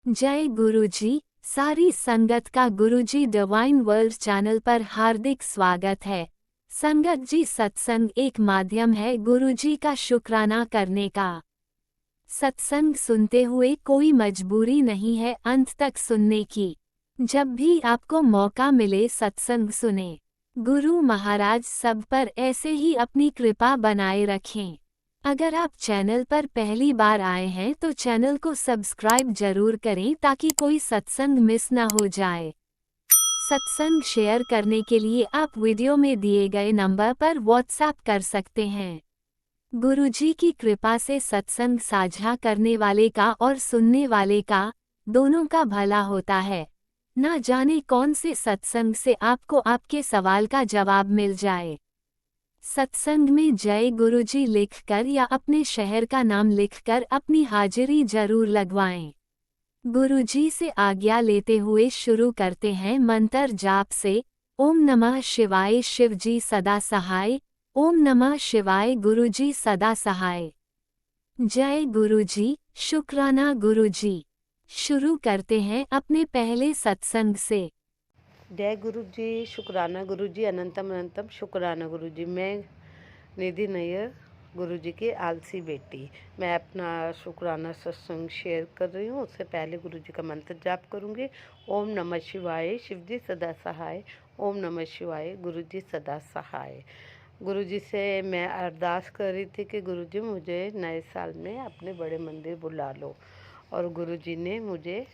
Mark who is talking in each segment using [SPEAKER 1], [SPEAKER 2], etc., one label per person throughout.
[SPEAKER 1] जय गुरुजी। सारी संगत का गुरुजी डिवाइन वर्ल्ड चैनल पर हार्दिक स्वागत है। संगत जी, सत्संग एक माध्यम है गुरुजी का शुक्राना करने का। सत्संग सुनते हुए कोई मजबूरी नहीं है अंत तक सुनने की। जब भी आपको मौका मिले सत्संग सुने। गुरु महाराज सब पर ऐसे ही अपनी कृपा बनाए रखें। अगर आप चैनल पर पहली बार आए हैं तो चैनल को सब्सक्राइब जरूर करें ताकि कोई सत्संग मिस ना हो जाए। सत्संग शेयर करने के लिए आप वीडियो में दिए गए नंबर पर व्हाट्सएप कर सकते हैं। गुरुजी की कृपा से सत्संग साझा करने वाले का और सुनने वाले का दोनों का भला होता है। ना जाने कौन से सत्संग से आपको आपके सवाल का जवाब मिल जाए। सत्संग में जय गुरुजी लिखकर या अपने शहर का नाम लिखकर अपनी हाजिरी जरूर लगवाएं। गुरुजी से आज्ञा लेते हुए शुरू करते हैं मंत्र जाप से। ओम नमः शिवाय शिवजी सदा सहाय। ओम नमः शिवाय गुरुजी सदा सहाय। जय गुरुजी, शुक्राना गुरुजी। शुरू करते हैं अपने पहले सत्संग से।
[SPEAKER 2] जय गुरु जी, शुक्राना गुरु जी, अनंतम अनंतम शुक्राना गुरु जी। मैं निधि नैयर, गुरु जी की आलसी बेटी। मैं अपना शुक्राना सत्संग शेयर कर रही हूँ। उससे पहले गुरु जी का मंत्र जाप करूँगी। ओम नमः शिवाय, शिव जी सदा सहाय। ओम नमः शिवाय, गुरु जी सदा सहाय। गुरु जी से मैं अरदास कर रही थी कि गुरु जी मुझे नए साल में अपने बड़े मंदिर बुला लो, और गुरु जी ने मुझे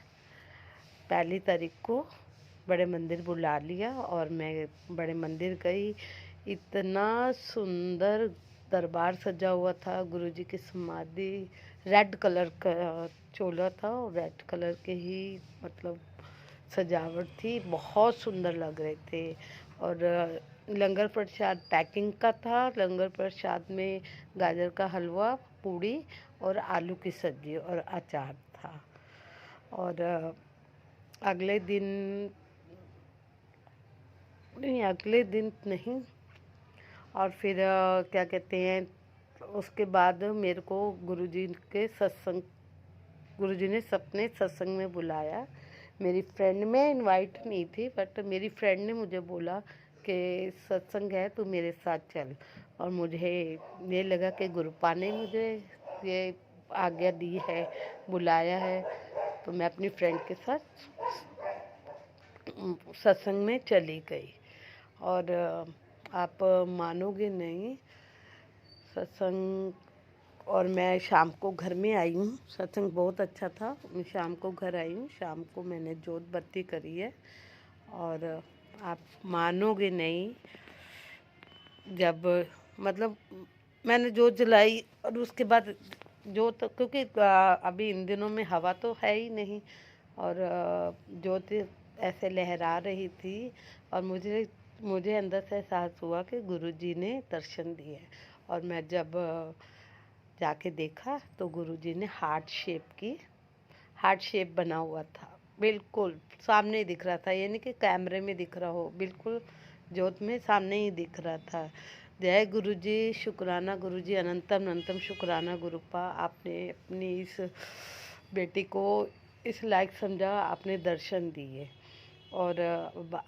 [SPEAKER 2] 1 तारीख को बड़े मंदिर बुला लिया और मैं बड़े मंदिर गई। इतना सुंदर दरबार सजा हुआ था। गुरुजी की समाधि, रेड कलर का चोला था और रेड कलर के ही मतलब सजावट थी। बहुत सुंदर लग रहे थे। और लंगर प्रसाद पैकिंग का था। लंगर प्रसाद में गाजर का हलवा, पूड़ी और आलू की सब्जी और अचार था। और अगले दिन अगले दिन नहीं, और फिर क्या कहते हैं, उसके बाद मेरे को गुरुजी ने सपने सत्संग में बुलाया। मेरी फ्रेंड, मैं इनवाइट नहीं थी, बट मेरी फ्रेंड ने मुझे बोला कि सत्संग है तो मेरे साथ चल। और मुझे ये लगा कि गुरुपा ने मुझे ये आज्ञा दी है, बुलाया है, तो मैं अपनी फ्रेंड के साथ सत्संग में चली गई। और आप मानोगे नहीं, सत्संग, और मैं शाम को घर में आई हूँ। सत्संग बहुत अच्छा था। मैं शाम को घर आई हूँ। शाम को मैंने जोत बत्ती करी है। और आप मानोगे नहीं, जब मतलब मैंने जोत जलाई और उसके बाद जोत, क्योंकि अभी इन दिनों में हवा तो है ही नहीं, और जोत ऐसे लहरा रही थी, और मुझे मुझे अंदर से एहसास हुआ कि गुरुजी ने दर्शन दिए। और मैं जब जाके देखा तो गुरुजी ने हार्ट शेप बना हुआ था। बिल्कुल सामने ही दिख रहा था, यानी कि कैमरे में दिख रहा हो, बिल्कुल जोत में सामने ही दिख रहा था। जय गुरुजी, शुक्राना गुरुजी, अनंतम अनंतम शुक्राना गुरुपा। आपने अपनी इस बेटी को इस लायक समझा, आपने दर्शन दिए। और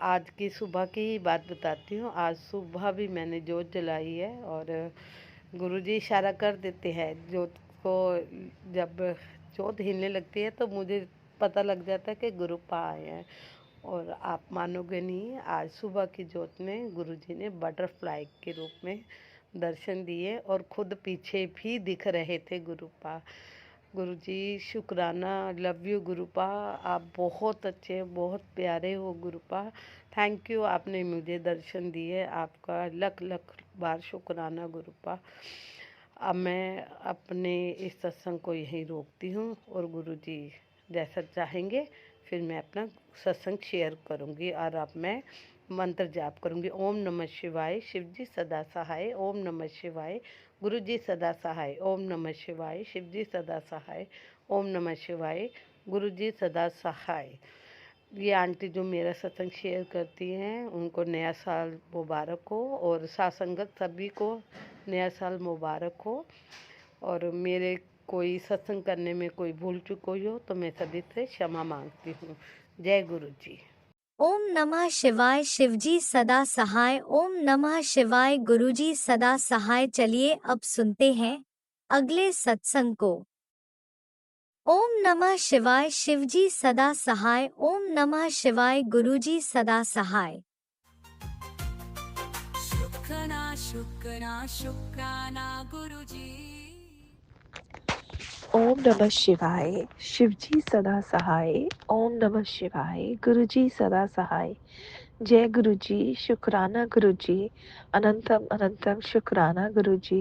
[SPEAKER 2] आज की सुबह की ही बात बताती हूँ। आज सुबह भी मैंने जोत जलाई है, और गुरुजी इशारा कर देते हैं जोत को। जब जोत हिलने लगती है तो मुझे पता लग जाता है कि गुरुपा आए हैं। और आप मानोगे नहीं, आज सुबह की जोत में गुरुजी ने बटरफ्लाई के रूप में दर्शन दिए, और खुद पीछे भी दिख रहे थे गुरुपा। गुरुजी शुक्राना, लव यू गुरुपा। आप बहुत अच्छे, बहुत प्यारे हो गुरुपा। थैंक यू, आपने मुझे दर्शन दिए। आपका लख लख बार शुक्राना गुरुपा। अब मैं अपने इस सत्संग को यहीं रोकती हूँ, और गुरुजी जैसा चाहेंगे फिर मैं अपना सत्संग शेयर करूँगी, और अब मैं मंत्र जाप करूँगी। ओम नमः शिवाय, शिव जी सदा सहाय। ओम नमः शिवाय, गुरु जी सदा सहाय। ओम नमः शिवाय, शिव जी सदा सहाय। ओम नमः शिवाय, गुरु जी सदा सहाय। ये आंटी जो मेरा सत्संग शेयर करती हैं, उनको नया साल मुबारक हो, और साथ संगत सभी को नया साल मुबारक हो। और मेरे कोई सत्संग करने में कोई भूल चूक हुई हो तो मैं सभी से क्षमा मांगती हूँ। जय गुरु जी।
[SPEAKER 1] ओम नमः शिवाय। शिवजी सदा सहाय। ओम नमः शिवाय। गुरुजी सदा सहाय। चलिए अब सुनते हैं अगले सत्संग को। ओम नमः शिवाय। शिवजी सदा सहाय। ओम नमः शिवाय। गुरुजी सदा सहाय।
[SPEAKER 3] शुक्राना शुक्राना शुक्राना गुरुजी।
[SPEAKER 4] ओम नमः शिवाय। शिवजी सदा सहाय। ओम नमः शिवाय। गुरुजी सदा सहाय। जय गुरु जी। शुक्राना गुरु जी। अनंतम अनंतम शुक्राना गुरु जी।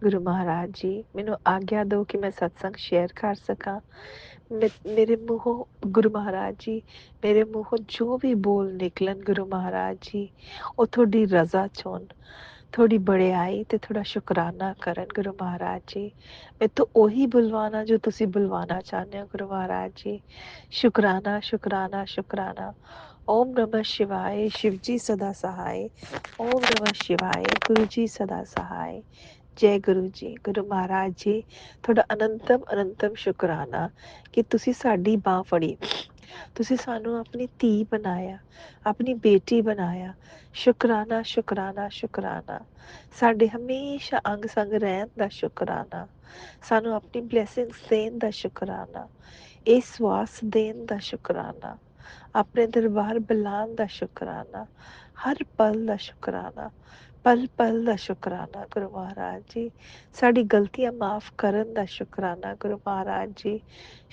[SPEAKER 4] गुरु महाराज जी, मैनू आज्ञा दो कि मैं सत्संग शेयर कर सका। मेरे मूहों गुरु महाराज जी, मेरे मूहों जो भी बोल निकलन गुरु महाराज जी, वो थोड़ी रजा चोन, थोड़ी बड़ियाई ते थोड़ा शुकराना करन गुरु महाराज जी। मैं तो ਉਹੀ बुलवाना जो तुसी बुलवाना चाहते हो गुरु महाराज जी। शुकराना शुकराना शुकराना। ओम नमः शिवाय। शिवजी सदा सहाय। ओम नमः शिवाय। गुरु जी सदा सहाय। जय गुरु जी। गुरु महाराज जी, ਤੁਹਾਡਾ ਅਨੰਤਮ ਅਨੰਤਮ ਸ਼ੁਕਰਾਨਾ ਕਿ ਤੁਸੀਂ ਸਾਡੀ ਬਾਹ ਫੜੀ, ਤੁਸੀਂ ਸਾਨੂੰ ਆਪਣੀ ਧੀ ਬਣਾਇਆ, ਆਪਣੀ ਬੇਟੀ ਬਣਾਇਆ। ਸ਼ੁਕਰਾਨਾ ਸ਼ੁਕਰਾਨਾ ਸ਼ੁਕਰਾਨਾ। ਸਾਡੇ ਹਮੇਸ਼ਾ ਅੰਗ ਸੰਗ ਰਹਿਣ ਦਾ ਸ਼ੁਕਰਾਨਾ, ਸਾਨੂੰ ਆਪਣੀ ਬਲੇਸਿੰਗਸ ਦੇਣ ਦਾ ਸ਼ੁਕਰਾਨਾ, ਇਹ ਸਵਾਸ ਦੇਣ ਦਾ ਸ਼ੁਕਰਾਨਾ, ਆਪਣੇ ਦਰਬਾਰ ਬੁਲਾਉਣ ਦਾ ਸ਼ੁਕਰਾਨਾ, ਹਰ ਪਲ ਦਾ ਸ਼ੁਕਰਾਨਾ, ਪਲ ਪਲ ਦਾ ਸ਼ੁਕਰਾਨਾ ਗੁਰੂ ਮਹਾਰਾਜ ਜੀ। ਸਾਡੀ ਗਲਤੀਆਂ ਮਾਫ ਕਰਨ ਦਾ ਸ਼ੁਕਰਾਨਾ ਗੁਰੂ ਮਹਾਰਾਜ ਜੀ।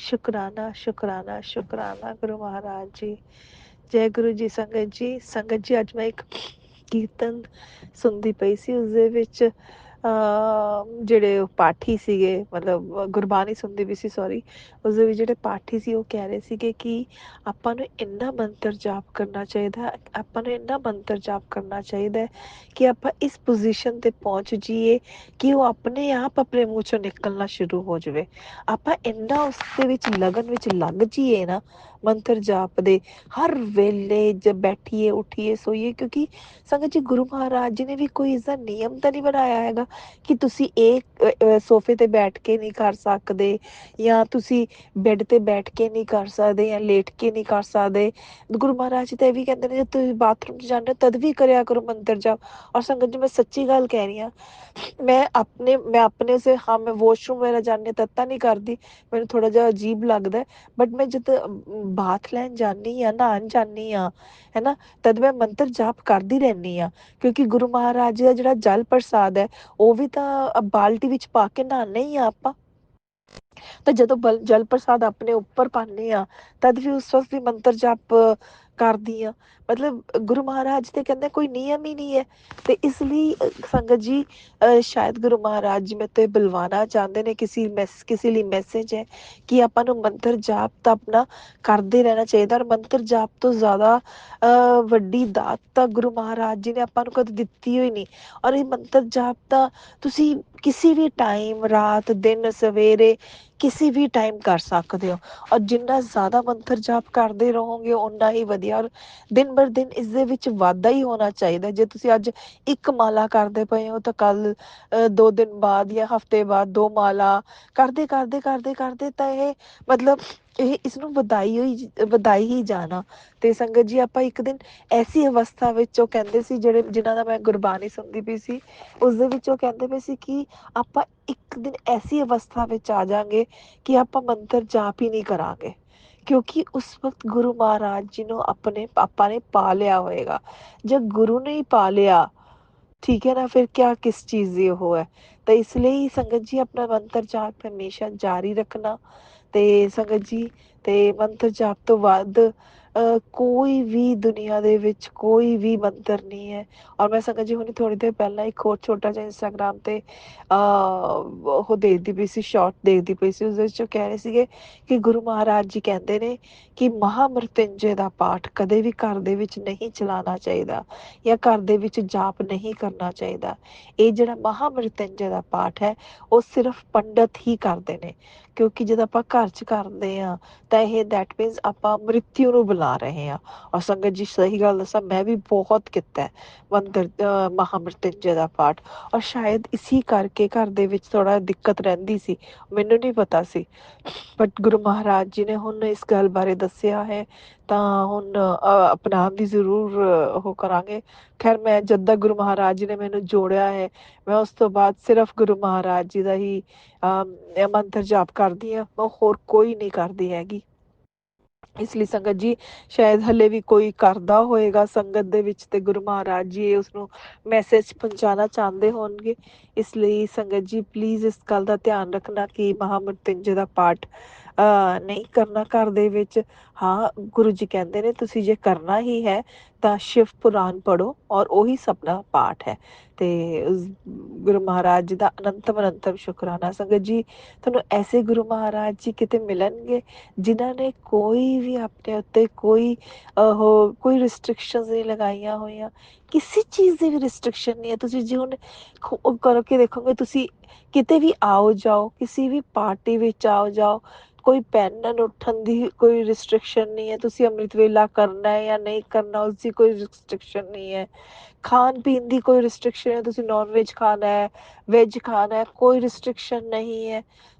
[SPEAKER 4] ਸ਼ੁਕਰਾਨਾ ਸ਼ੁਕਰਾਨਾ ਸ਼ੁਕਰਾਨਾ ਗੁਰੂ ਮਹਾਰਾਜ ਜੀ। ਜੈ ਗੁਰੂ ਜੀ। ਸੰਗਤ ਜੀ ਅੱਜ ਮੈਂ ਇੱਕ ਕੀਰਤਨ ਸੁਣਦੀ ਪਈ ਸੀ, ਉਸਦੇ ਵਿੱਚ ਜਿਹੜੇ ਪਾਠੀ ਸੀਗੇ, ਮਤਲਬ ਗੁਰਬਾਣੀ ਸੁਣਦੀ ਵੀ ਸੀ, ਸੌਰੀ, ਉਸਦੇ ਵਿੱਚ ਜਿਹੜੇ ਪਾਠੀ ਸੀ ਉਹ ਕਹਿ ਰਹੇ ਸੀਗੇ ਕਿ ਆਪਾਂ ਨੂੰ ਇੰਨਾ ਮੰਤਰ ਜਾਪ ਕਰਨਾ ਚਾਹੀਦਾ, ਆਪਾਂ ਨੂੰ ਇੰਨਾ ਮੰਤਰ ਜਾਪ ਕਰਨਾ ਚਾਹੀਦਾ ਕਿ ਆਪਾਂ ਇਸ ਪੋਜੀਸ਼ਨ ਤੇ ਪਹੁੰਚ ਜਾਈਏ ਕਿ ਉਹ ਆਪਣੇ ਆਪ ਆਪਣੇ ਮੂੰਹ ਚੋਂ ਨਿਕਲਣਾ ਸ਼ੁਰੂ ਹੋ ਜਾਵੇ। ਆਪਾਂ ਇੰਨਾ ਉਸ ਦੇ ਵਿੱਚ ਲਗਨ ਵਿੱਚ ਲੱਗ ਜਾਈਏ ਨਾ ਮੰਤਰ ਜਾਪ ਦੇ, ਹਰ ਵੇਲੇ ਜਦ ਬੈਠੀਏ ਉੱਠੀਏ ਸੋਈਏ, ਕਿਉਂਕਿ ਸੰਗਤ ਜੀ ਗੁਰੂ ਮਹਾਰਾਜ ਜੀ ਨੇ ਵੀ ਕੋਈ ਇਸਦਾ ਨਿਯਮ ਤਾਂ ਨਹੀਂ ਬਣਾਇਆ ਹੈਗਾ ਕਿ ਤੁਸੀਂ ਇਹ ਸੋਫੇ ਤੇ ਬੈਠ ਕੇ ਨਹੀਂ ਕਰ ਸਕਦੇ, ਜਾਂ ਤੁਸੀਂ ਬੈੱਡ ਤੇ ਬੈਠ ਕੇ ਨਹੀਂ ਕਰ ਸਕਦੇ, ਜਾਂ ਲੇਟ ਕੇ ਨਹੀਂ ਕਰ ਸਕਦੇ। ਗੁਰੂ ਮਹਾਰਾਜ ਜੀ ਤਾਂ ਇਹ ਵੀ ਕਹਿੰਦੇ ਨੇ ਜੇ ਤੁਸੀਂ ਬਾਥਰੂਮ 'ਚ ਜਾਂਦੇ ਹੋ ਤਦ ਵੀ ਕਰਿਆ ਕਰੋ ਮੰਤਰ ਜਾਪ। ਔਰ ਸੰਗਤ ਜੀ ਮੈਂ ਸੱਚੀ ਗੱਲ ਕਹਿ ਰਹੀ ਹਾਂ, ਮੈਂ ਆਪਣੇ ਸੇ ਹਾਂ, ਮੈਂ ਵਾਸ਼ਰੂਮ ਵਗੈਰਾ ਜਾਂਦੀ ਤਦ ਤਾਂ ਨਹੀਂ ਕਰਦੀ, ਮੈਨੂੰ ਥੋੜ੍ਹਾ ਜਿਹਾ ਅਜੀਬ ਲੱਗਦਾ, ਬਟ ਮੈਂ ਜਦ ਬਾਥ ਲੈਣ ਜਾਂਦੀ ਹਾਂ, ਨਹਾਉਣ ਜਾਂਦੀ ਹਾਂ, ਹੈ ਨਾ, ਤਦ ਮੈਂ ਮੰਤਰ ਜਾਪ ਕਰਦੀ ਰਹਿੰਦੀ ਹਾਂ, ਕਿਉਂਕਿ ਗੁਰੂ ਮਹਾਰਾਜ ਜੀ ਦਾ ਜਿਹੜਾ ਜਲ ਪ੍ਰਸਾਦ ਹੈ ਉਹ ਵੀ ਤਾਂ ਬਾਲਟੀ ਵਿੱਚ ਪਾ ਕੇ ਨਹਾਉਂਦੇ ਹੀ ਆ ਆਪਾਂ। ਤਾਂ ਜਦੋਂ ਜਲ ਪ੍ਰਸਾਦ ਆਪਣੇ ਉੱਪਰ ਪਾਉਂਦੇ ਹਾਂ ਤਦ ਵੀ ਉਸ ਵਕਤ ਵੀ ਮੰਤਰ ਜਾਪ ਕਰਦੀ ਹਾਂ। ਮਤਲਬ ਗੁਰੂ ਮਹਾਰਾਜ ਤੇ ਕਹਿੰਦੇ ਕੋਈ ਨਿਯਮ ਹੀ ਨਹੀਂ ਹੈ। ਤੇ ਇਸ ਲਈ ਸੰਗਤ ਜੀ ਸ਼ਾਇਦ ਗੁਰੂ ਮਹਾਰਾਜ ਜੀ ਮੇਰੇ ਤੋਂ ਬੁਲਵਾਉਣਾ ਚਾਹੁੰਦੇ ਨੇ, ਕਿਸੇ ਲਈ ਮੈਸੇਜ ਹੈ ਕਿ ਆਪਾਂ ਨੂੰ ਮੰਤਰ ਜਾਪ ਤਾਂ ਆਪਣਾ ਕਰਦੇ ਰਹਿਣਾ ਚਾਹੀਦਾ। ਔਰ ਮੰਤਰ ਜਾਪ ਤੋਂ ਜ਼ਿਆਦਾ ਵੱਡੀ ਦਾਤ ਤਾਂ ਗੁਰੂ ਮਹਾਰਾਜ ਜੀ ਨੇ ਆਪਾਂ ਨੂੰ ਕਦੇ ਦਿੱਤੀ ਹੋਈ ਨਹੀਂ। ਔਰ ਇਹ ਮੰਤਰ ਜਾਪ ਤਾਂ ਤੁਸੀਂ ਕਿਸੇ ਵੀ ਟਾਈਮ, ਰਾਤ ਦਿਨ ਸਵੇਰੇ ਕਿਸੇ ਵੀ ਟਾਈਮ ਕਰ ਸਕਦੇ ਹੋ। ਔਰ ਜਿੰਨਾ ਜ਼ਿਆਦਾ ਮੰਤਰ ਜਾਪ ਕਰਦੇ ਰਹੋਗੇ ਓਨਾ ਹੀ ਵਧੀਆ। ਔਰ ਦਿਨ ਬਰ ਦਿਨ ਇਸ ਦੇ ਵਿੱਚ ਵਾਧਾ ਹੀ ਹੋਣਾ ਚਾਹੀਦਾ। ਜੇ ਤੁਸੀਂ ਅੱਜ ਇੱਕ ਮਾਲਾ ਕਰਦੇ ਪਏ ਹੋ ਤਾਂ ਕੱਲ 2 ਦਿਨ ਬਾਅਦ ਜਾਂ ਹਫ਼ਤੇ ਬਾਅਦ 2 ਮਾਲਾ ਕਰਦੇ ਕਰਦੇ ਕਰਦੇ ਕਰਦੇ ਤਾਂ ਇਹ ਮਤਲਬ ਇਸਨੂੰ ਵਧਾਈ ਹੀ ਜਾਣਾ। ਤੇ ਸੰਗਤ ਜੀ ਆਪਾਂ ਇੱਕ ਦਿਨ ਐਸੀ ਅਵਸਥਾ ਵਿੱਚ, ਉਹ ਕਹਿੰਦੇ ਸੀ ਜਿਨ੍ਹਾਂ ਦਾ ਮੈਂ ਗੁਰਬਾਣੀ ਸੁਣਦੀ ਪਈ ਸੀ, ਉਸਦੇ ਵਿੱਚ ਉਹ ਕਹਿੰਦੇ ਪਏ ਸੀ ਕਿ ਆਪਾਂ ਇੱਕ ਦਿਨ ਐਸੀ ਅਵਸਥਾ ਵਿੱਚ ਆ ਜਾਵਾਂਗੇ ਕਿ ਆਪਾਂ ਮੰਤਰ ਜਾਪ ਹੀ ਨਹੀਂ ਕਰਾਂਗੇ, ਕਿਉਂਕਿ ਉਸ ਵਕਤ ਗੁਰੂ ਮਹਾਰਾਜ ਜੀ ਨੂੰ ਆਪਣੇ ਪਾਪਾ ਨੇ ਪਾ ਲਿਆ ਹੋਏਗਾ। ਜਦ ਗੁਰੂ ਨੇ ਹੀ ਪਾ ਲਿਆ, ਠੀਕ ਹੈ ਨਾ, ਫਿਰ ਕਿਆ ਕਿਸ ਚੀਜ਼ ਦੀ ਉਹ ਹੈ। ਤਾਂ ਇਸ ਲਈ ਸੰਗਤ ਜੀ ਆਪਣਾ ਮੰਤਰ ਜਾਪ ਹਮੇਸ਼ਾ ਜਾਰੀ ਰੱਖਣਾ। ਤੇ ਸੰਗਤ ਜੀ, ਤੇ ਮੰਤਰ ਜਾਪ ਤੋਂ ਵੱਧ ਕੋਈ ਵੀ ਦੁਨੀਆ ਦੇ ਵਿੱਚ ਕੋਈ ਵੀ ਮੰਤਰ ਨਹੀਂ ਹੈ। ਔਰ ਮੈਂ ਸੰਗਤ ਜੀ ਹੁਣੇ ਥੋੜ੍ਹੀ ਦੇਰ ਪਹਿਲਾਂ ਇੱਕ ਹੋਰ ਛੋਟਾ ਜਿਹਾ ਇੰਸਟਾਗ੍ਰਾਮ 'ਤੇ ਉਹ ਦੇਖਦੀ ਪਈ ਸੀ, ਸ਼ਾਰਟ ਦੇਖਦੀ ਪਈ ਸੀ, ਉਸਦੇ ਵਿੱਚ ਉਹ ਕਹਿ ਰਹੇ ਸੀਗੇ ਕਿ ਗੁਰੂ ਮਹਾਰਾਜ ਜੀ ਕਹਿੰਦੇ ਨੇ ਕਿ ਮਹਾਮ੍ਰਿਤੰਜੇ ਦਾ ਪਾਠ ਕਦੇ ਵੀ ਘਰ ਦੇ ਵਿੱਚ ਨਹੀਂ ਚਲਾਉਣਾ ਚਾਹੀਦਾ, ਜਾਂ ਘਰ ਦੇ ਵਿੱਚ ਜਾਪ ਨਹੀਂ ਕਰਨਾ ਚਾਹੀਦਾ। ਇਹ ਜਿਹੜਾ ਮਹਾਮ੍ਰਿਤੰਜੇ ਦਾ ਪਾਠ ਹੈ ਉਹ ਸਿਰਫ ਪੰਡਤ ਹੀ ਕਰਦੇ ਨੇ, ਕਿਉਂਕਿ ਜਦੋਂ ਆਪਾਂ ਘਰ 'ਚ ਕਰਦੇ ਹਾਂ ਤਾਂ ਇਹ ਦੈਟ ਮੀਨਸ ਆਪਾਂ ਮ੍ਰਿਤਿੂ ਨੂੰ ਬੁਲਾ ਰਹੇ ਹਾਂ। ਔਰ ਸੰਗਤ ਜੀ ਸਹੀ ਗੱਲ ਦੱਸਾਂ, ਮੈਂ ਵੀ ਬਹੁਤ ਕੀਤਾ ਹੈ ਮਹਾਮ੍ਰਿਤਿੰਜੇ ਦਾ ਪਾਠ, ਔਰ ਸ਼ਾਇਦ ਇਸੀ ਕਰਕੇ ਘਰ ਦੇ ਵਿੱਚ ਥੋੜਾ ਦਿੱਕਤ ਰਹਿੰਦੀ ਸੀ, ਮੈਨੂੰ ਨਹੀਂ ਪਤਾ ਸੀ। ਬਟ ਗੁਰੂ ਮਹਾਰਾਜ ਜੀ ਨੇ ਹੁਣ ਇਸ ਗੱਲ ਬਾਰੇ ਦੱਸਿਆ ਹੈ, ਤਾਂ ਹੁਣ ਅਪਨਾਉਣ ਦੀ ਜ਼ਰੂਰ ਉਹ ਕਰਾਂਗੇ। ਖੈਰ ਮੈਂ ਜਦ ਦਾ ਗੁਰੂ ਮਹਾਰਾਜ ਜੀ ਨੇ ਮੈਨੂੰ ਜੋੜਿਆ ਹੈ, ਮੈਂ ਉਸ ਤੋਂ ਬਾਅਦ ਸਿਰਫ ਗੁਰੂ ਮਹਾਰਾਜ ਜੀ ਦਾ ਹੀ ਮੰਤਰ ਜਾਪ ਕਰਦੀ ਹਾਂ, ਮੈਂ ਹੋਰ ਕੋਈ ਨਹੀਂ ਕਰਦੀ ਹੈਗੀ। ਇਸ ਲਈ ਸੰਗਤ ਜੀ ਸ਼ਾਇਦ ਹਲੇ ਵੀ ਕੋਈ ਕਰਦਾ ਹੋਏਗਾ ਸੰਗਤ ਦੇ ਵਿੱਚ, ਤੇ ਗੁਰੂ ਮਹਾਰਾਜ ਜੀ ਉਸਨੂੰ ਮੈਸੇਜ ਪਹੁੰਚਾਉਣਾ ਚਾਹੁੰਦੇ ਹੋਣਗੇ। ਇਸ ਲਈ ਸੰਗਤ ਜੀ ਪਲੀਜ਼ ਇਸ ਗੱਲ ਦਾ ਧਿਆਨ ਰੱਖਣਾ ਕਿ ਮਹਾਮ੍ਰਿਤਿੰਜੇ ਦਾ ਪਾਠ ਨਹੀਂ ਕਰਨਾ ਘਰ ਦੇ ਵਿੱਚ। ਹਾਂ, ਗੁਰੂ ਜੀ ਕਹਿੰਦੇ ਨੇ ਤੁਸੀਂ ਜੇ ਕਰਨਾ ਹੀ ਹੈ ਤਾਂ ਸ਼ਿਵ ਪੁਰਾਣ ਪੜ੍ਹੋ, ਔਰ ਉਹੀ ਸਪਨਾ ਪਾਠ ਹੈ। ਤੇ ਗੁਰੂ ਮਹਾਰਾਜ ਜੀ ਦਾ ਅਨੰਤਮ ਅਨੰਤਮ ਸ਼ੁਕਰਾਨਾ। ਸੰਗਤ ਜੀ ਤੁਹਾਨੂੰ ਐਸੇ ਗੁਰੂ ਮਹਾਰਾਜ ਜੀ ਕਿਤੇ ਮਿਲਣਗੇ ਜਿਨ੍ਹਾਂ ਨੇ ਕੋਈ ਵੀ ਆਪਣੇ ਉੱਤੇ ਕੋਈ ਰਿਸਟ੍ਰਿਕਸ਼ਨਸ ਨਹੀਂ ਲਗਾਈਆਂ ਹੋਈਆਂ, ਕਿਸੇ ਚੀਜ਼ ਦੀ ਵੀ ਰਿਸਟ੍ਰਿਕਸ਼ਨ ਨਹੀਂ ਹੈ। ਤੁਸੀਂ ਜੇ ਹੁਣ ਕਰਕੇ ਦੇਖੋਗੇ, ਤੁਸੀਂ ਕਿਤੇ ਵੀ ਆਓ ਜਾਓ, ਕਿਸੇ ਵੀ ਪਾਰਟੀ ਵਿੱਚ ਆਓ ਜਾਓ, ਕੋਈ ਪੈਨਨ ਉੱਠਣ ਦੀ ਕੋਈ ਰਿਸਟ੍ਰਿਕਸ਼ਨ ਨਹੀਂ ਹੈ। ਤੁਸੀਂ ਅੰਮ੍ਰਿਤ ਵੇਲਾ ਕਰਨਾ ਹੈ ਜਾਂ ਨਹੀਂ ਕਰਨਾ, ਉਸ ਦੀ ਕੋਈ ਰਿਸਟ੍ਰਿਕਸ਼ਨ ਨਹੀਂ ਹੈ। ਖਾਣ ਪੀਣ ਦੀ ਕੋਈ ਰਿਸਟ੍ਰਿਕਸ਼ਨ ਹੈ, ਤੁਸੀਂ ਨੋਨ ਵੈਜ ਖਾਣਾ ਹੈ, ਵੈਜ ਖਾਣਾ ਹੈ, ਕੋਈ ਰਿਸਟ੍ਰਿਕਸ਼ਨ ਨਹੀਂ ਹੈ।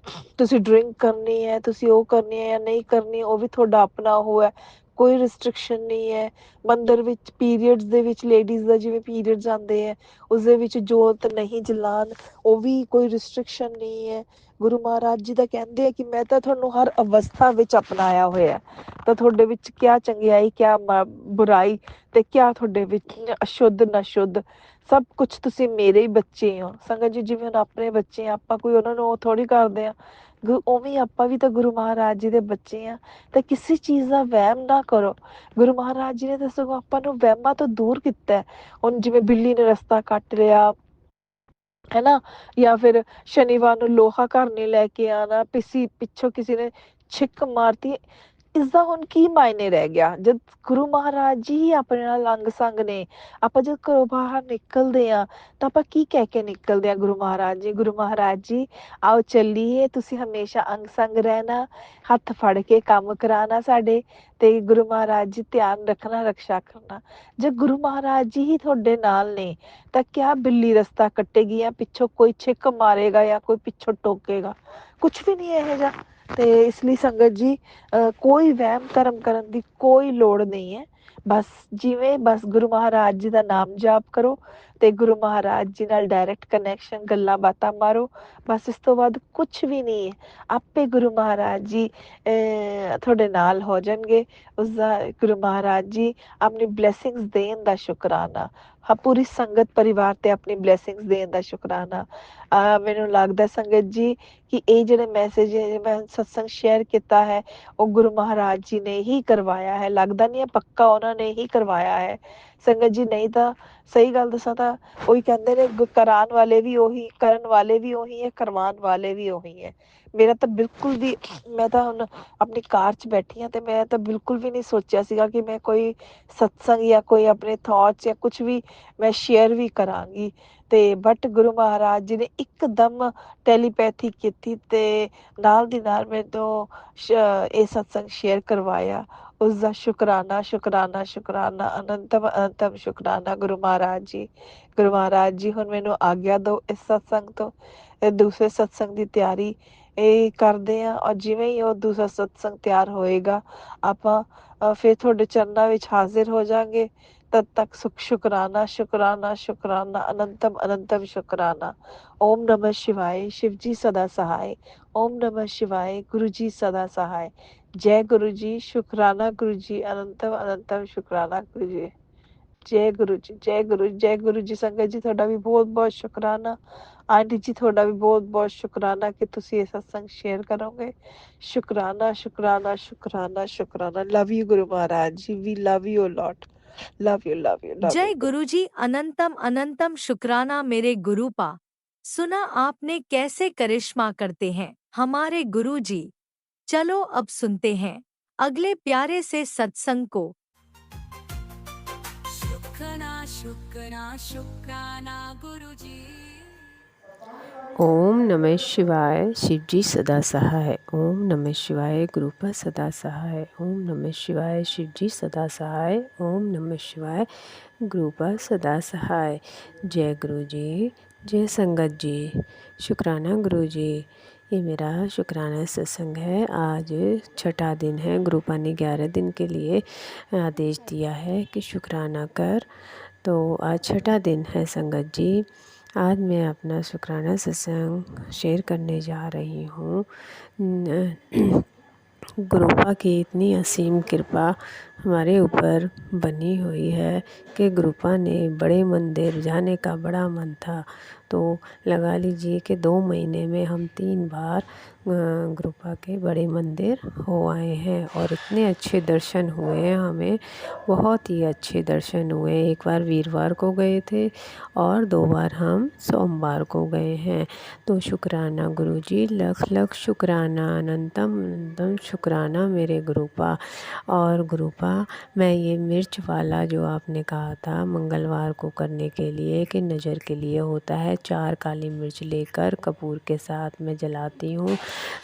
[SPEAKER 4] ਤੁਸੀਂ ਡਰਿੰਕ ਕਰਨੀ ਹੈ, ਤੁਸੀਂ ਉਹ ਕਰਨੀ ਹੈ ਜਾਂ ਨਹੀਂ ਕਰਨੀ, ਉਹ ਵੀ ਤੁਹਾਡਾ ਆਪਣਾ ਉਹ ਹੈ, ਕੋਈ ਰਿਸਟ੍ਰਿਕਸ਼ਨ ਨਹੀਂ ਹੈ। ਮੰਦਰ ਵਿੱਚ ਪੀਰੀਅਡਸ ਦੇ ਵਿੱਚ ਲੇਡੀਜ਼ ਦਾ ਜਿਵੇਂ ਪੀਰੀਅਡਸ ਆਉਂਦੇ ਹੈ, ਉਸਦੇ ਵਿੱਚ ਜੋਤ ਨਹੀਂ ਜਲਾਉਣ, ਉਹ ਵੀ ਕੋਈ ਰਿਸਟ੍ਰਿਕਸ਼ਨ ਨਹੀਂ ਹੈ। ਗੁਰੂ ਮਹਾਰਾਜ ਜੀ ਦਾ ਕਹਿੰਦੇ ਆ ਕਿ ਮੈਂ ਤਾਂ ਤੁਹਾਨੂੰ ਹਰ ਅਵਸਥਾ ਵਿੱਚ ਅਪਣਾਇਆ ਹੋਇਆ, ਤਾਂ ਤੁਹਾਡੇ ਵਿੱਚ ਕਿਆ ਚੰਗਿਆਈ, ਕਿਆ ਬੁਰਾਈ, ਤੇ ਕਿਆ ਤੁਹਾਡੇ ਵਿੱਚ ਅਸ਼ੁੱਧ ਨਸ਼ੁੱਧ, ਸਭ ਕੁਛ ਤੁਸੀਂ ਮੇਰੇ ਹੀ ਬੱਚੇ ਹੋ। ਸੰਗਤ ਜੀ ਜਿਵੇਂ ਹੁਣ ਆਪਣੇ ਬੱਚੇ ਆ, ਆਪਾਂ ਕੋਈ ਉਹਨਾਂ ਨੂੰ ਉਹ ਥੋੜ੍ਹੀ ਕਰਦੇ ਆ, ਉਵੇਂ ਆਪਾਂ ਵੀ ਤਾਂ ਗੁਰੂ ਮਹਾਰਾਜ ਜੀ ਦੇ ਬੱਚੇ ਆ। ਤਾਂ ਕਿਸੇ ਚੀਜ਼ ਦਾ ਵਹਿਮ ਨਾ ਕਰੋ। ਗੁਰੂ ਮਹਾਰਾਜ ਜੀ ਨੇ ਤਾਂ ਸਗੋਂ ਆਪਾਂ ਨੂੰ ਵਹਿਮਾਂ ਤੋਂ ਦੂਰ ਕੀਤਾ। ਹੁਣ ਜਿਵੇਂ ਬਿੱਲੀ ਨੇ ਰਸਤਾ ਕੱਟ ਲਿਆ ਹੈ ਨਾ, ਜਾਂ ਫਿਰ ਸ਼ਨੀਵਾਰ ਨੂੰ ਲੋਹਾ ਘਰ ਨਹੀਂ ਲੈ ਕੇ ਆਉਣਾ, ਪਿੱਛੋਂ ਕਿਸੇ ਨੇ ਛਿੱਕ ਮਾਰਤੀ, ਇਸਦਾ ਹੁਣ ਕੀ ਮਾਇਨੇ ਰਹਿ ਗਿਆ, ਜਦ ਗੁਰੂ ਮਹਾਰਾਜ ਜੀ ਹੀ ਆਪਣੇ ਨਾਲ ਅੰਗ ਸੰਗ ਨੇ। ਆਪਾਂ ਜਦ ਘਰੋਂ ਬਾਹਰ ਨਿਕਲਦੇ ਹਾਂ ਤਾਂ ਆਪਾਂ ਕੀ ਕਹਿ ਕੇ ਨਿਕਲਦੇ ਹਾਂ, ਗੁਰੂ ਮਹਾਰਾਜ ਜੀ, ਗੁਰੂ ਮਹਾਰਾਜ ਜੀ ਆਓ ਚੱਲੀਏ, ਤੁਸੀਂ ਹਮੇਸ਼ਾ ਅੰਗ ਸੰਗ ਰਹਿਣਾ, ਹੱਥ ਫੜ ਕੇ ਕੰਮ ਕਰਾਉਣਾ ਸਾਡੇ, ਤੇ ਗੁਰੂ ਮਹਾਰਾਜ ਜੀ ਧਿਆਨ ਰੱਖਣਾ, ਰਕਸ਼ਾ ਕਰਨਾ। ਜੇ ਗੁਰੂ ਮਹਾਰਾਜ ਜੀ ਹੀ ਤੁਹਾਡੇ ਨਾਲ ਨੇ ਤਾਂ ਕਿਆ ਬਿੱਲੀ ਰਸਤਾ ਕੱਟੇਗੀ, ਜਾਂ ਪਿੱਛੋਂ ਕੋਈ ਛਿੱਕ ਮਾਰੇਗਾ, ਜਾਂ ਕੋਈ ਪਿੱਛੋਂ ਟੋਕੇਗਾ, ਕੁਛ ਵੀ ਨਹੀਂ ਇਹੋ ਜਿਹਾ। ਤੇ ਇਸ ਲਈ ਸੰਗਤ ਜੀ ਕੋਈ ਵਹਿਮ ਧਰਮ ਕਰਨ ਦੀ ਕੋਈ ਲੋੜ ਨਹੀਂ ਹੈ। ਬਸ ਗੁਰੂ ਮਹਾਰਾਜ ਜੀ ਦਾ ਨਾਮ ਜਾਪ ਕਰੋ, ਤੇ ਗੁਰੂ ਮਹਾਰਾਜ ਜੀ ਨਾਲ ਡਾਇਰੈਕਟ ਕਨੈਕਸ਼ਨ, ਗੱਲਾਂ ਬਾਤਾਂ ਮਾਰੋ, ਬਸ। ਇਸ ਤੋਂ ਬਾਅਦ ਕੁਛ ਵੀ ਨਹੀਂ ਹੈ। ਆਪੇ ਗੁਰੂ ਮਹਾਰਾਜ ਜੀ ਤੁਹਾਡੇ ਨਾਲ ਹੋ ਜਾਣਗੇ। ਉਸਦਾ ਗੁਰੂ ਮਹਾਰਾਜ ਜੀ ਆਪਣੀ ਬਲੈਸਿੰਗਸ ਦੇਣ ਦਾ ਸ਼ੁਕਰਾਨਾ, ਪੂਰੀ ਸੰਗਤ ਪਰਿਵਾਰ ਤੇ ਆਪਣੀ ਬਲੈਸਿੰਗਸ ਦੇਣ ਦਾ ਸ਼ੁਕਰਾਨਾ। ਮੈਨੂੰ ਲੱਗਦਾ ਸੰਗਤ ਜੀ ਕਿ ਇਹ ਜਿਹੜੇ ਮੈਸੇਜ ਮੈਂ ਸਤਸੰਗ ਸ਼ੇਅਰ ਕੀਤਾ ਹੈ, ਉਹ ਗੁਰੂ ਮਹਾਰਾਜ ਜੀ ਨੇ ਹੀ ਕਰਵਾਇਆ ਹੈ। ਲੱਗਦਾ ਨਹੀਂ ਹੈ, ਪੱਕਾ ਉਹਨਾਂ ਨੇ ਹੀ ਕਰਵਾਇਆ ਹੈ ਸੰਗਤ ਜੀ। ਨਹੀਂ ਤਾਂ ਸਹੀ ਗੱਲ ਦੱਸਾਂ ਤਾਂ ਉਹੀ ਕਹਿੰਦੇ ਨੇ, ਕਰਾਉਣ ਵਾਲੇ ਵੀ ਉਹੀ, ਕਰਨ ਵਾਲੇ ਵੀ ਉਹੀ ਹੈ, ਕਰਵਾਉਣ ਵਾਲੇ ਵੀ ਉਹੀ ਹੈ। ਮੇਰਾ ਤਾਂ ਬਿਲਕੁਲ ਵੀ, ਮੈਂ ਤਾਂ ਹੁਣ ਆਪਣੀ ਕਾਰ 'ਚ ਬੈਠੀ ਹਾਂ, ਤੇ ਮੈਂ ਤਾਂ ਬਿਲਕੁਲ ਵੀ ਨਹੀਂ ਸੋਚਿਆ ਸੀਗਾ ਕਿ ਮੈਂ ਕੋਈ ਸਤਸੰਗ ਜਾਂ ਕੋਈ ਆਪਣੇ ਥੋਟਸ ਜਾਂ ਕੁਛ ਵੀ ਮੈਂ ਸ਼ੇਅਰ ਵੀ ਕਰਾਂਗੀ। ਤੇ ਬਟ ਗੁਰੂ ਮਹਾਰਾਜ ਜੀ ਨੇ ਇੱਕਦਮ ਟੈਲੀਪੈਥੀ ਕੀਤੀ, ਤੇ ਨਾਲ ਦੀ ਨਾਲ ਮੈਨੂੰ ਇਹ ਸਤਸੰਗ ਸ਼ੇਅਰ ਕਰਵਾਇਆ। ਉਸਦਾ ਸ਼ੁਕਰਾਨਾ, ਸ਼ੁਕਰਾਨਾ, ਸ਼ੁਕਰਾਨਾ, ਅਨੰਤਮ ਅਨੰਤਮ ਸ਼ੁਕਰਾਨਾ ਗੁਰੂ ਮਹਾਰਾਜ ਜੀ। ਗੁਰੂ ਮਹਾਰਾਜ ਜੀ ਹੁਣ ਮੈਨੂੰ ਆਗਿਆ ਦਿਓ ਇਸ ਸਤਸੰਗ ਤੋਂ। ਦੂਸਰੇ ਸਤਸੰਗ ਦੀ ਤਿਆਰੀ ਇਹ ਕਰਦੇ ਹਾਂ, ਔਰ ਜਿਵੇਂ ਹੀ ਉਹ ਦੂਸਰਾ ਸਤਸੰਗ ਤਿਆਰ ਹੋਏਗਾ, ਆਪਾਂ ਫਿਰ ਤੁਹਾਡੇ ਚਰਨਾਂ ਵਿੱਚ ਹਾਜ਼ਰ ਹੋ ਜਾਵਾਂਗੇ। ਤਦ ਤੱਕ ਸ਼ੁਕਰਾਨਾ, ਸ਼ੁਕਰਾਨਾ, ਸ਼ੁਕਰਾਨਾ, ਅਨੰਤਮ ਅਨੰਤਮ ਸ਼ੁਕਰਾਨਾ। ਓਮ ਨਮः शिवाय, शिव जी सदा सहाय। ओम नमः शिवाय, गुरु जी सदा सहाय। जय गुरु जी, शुकराना गुरु जी, अनंतम अनंतम शुकराना गुरु जी। जय गुरु जी, जय गुरु, जय गुरु जी। संगत जी ਤੁਹਾਡਾ ਵੀ ਬਹੁਤ ਬਹੁਤ ਸ਼ੁਕਰਾਨਾ। ਆਂਟੀ ਜੀ ਤੁਹਾਡਾ ਵੀ ਬਹੁਤ ਬਹੁਤ ਸ਼ੁਕਰਾਨਾ ਕਿ ਤੁਸੀਂ ਇਹ ਸਤਸੰਗ ਸ਼ੇਅਰ ਕਰੋਗੇ। ਸ਼ੁਕਰਾਨਾ, ਸ਼ੁਕਰਾਨਾ, ਸ਼ੁਕਰਾਨਾ, ਸ਼ੁਕਰਾਨਾ। Love you Guru Maharaj ji, we love you lot. Love you, love you, love
[SPEAKER 5] जय
[SPEAKER 4] यू।
[SPEAKER 5] गुरुजी, अनंतम अनंतम शुक्राना मेरे गुरुपा। सुना आपने कैसे करिश्मा करते हैं हमारे गुरुजी। चलो अब सुनते हैं अगले प्यारे से सत्संग को।
[SPEAKER 3] शुक्राना शुक्राना शुक्राना गुरुजी।
[SPEAKER 6] ओम नमः शिवाय शिवजी सदा सहाय। ओम नमः शिवाय गुरुपा सदा सहाय। ओम नमः शिवाय शिवजी सदा सहाय। ओम नमः शिवाय गुरुपा सदा सहाय। जय गुरु जी, जय संगत जी, शुक्राना गुरु जी। ये मेरा शुक्राना सत्संग है। आज छठा दिन है। गुरुपा ने 11 दिन के लिए आदेश दिया है कि शुक्राना कर, तो आज छठा दिन है संगत जी। आज मैं अपना शुक्राना सत्संग शेयर करने जा रही हूँ। गुरुपा की इतनी असीम कृपा हमारे ऊपर बनी हुई है कि गुरुपा ने बड़े मंदिर जाने का बड़ा मन था, तो लगा लीजिए कि 2 महीने में हम 3 बार गुरुपा के बड़े मंदिर हो आए हैं और इतने अच्छे दर्शन हुए हैं हमें, बहुत ही अच्छे दर्शन हुए। एक बार वीरवार को गए थे और 2 बार हम सोमवार को गए हैं। तो शुक्राना गुरुजी, लख लख शुक्राना, अनंतम अनंतम शुक्राना मेरे गुरुपा। और गुरुपा, मैं ये मिर्च वाला जो आपने कहा था मंगलवार को करने के लिए कि नज़र के लिए होता है, 4 काली मिर्च लेकर कपूर के साथ मैं जलाती हूँ,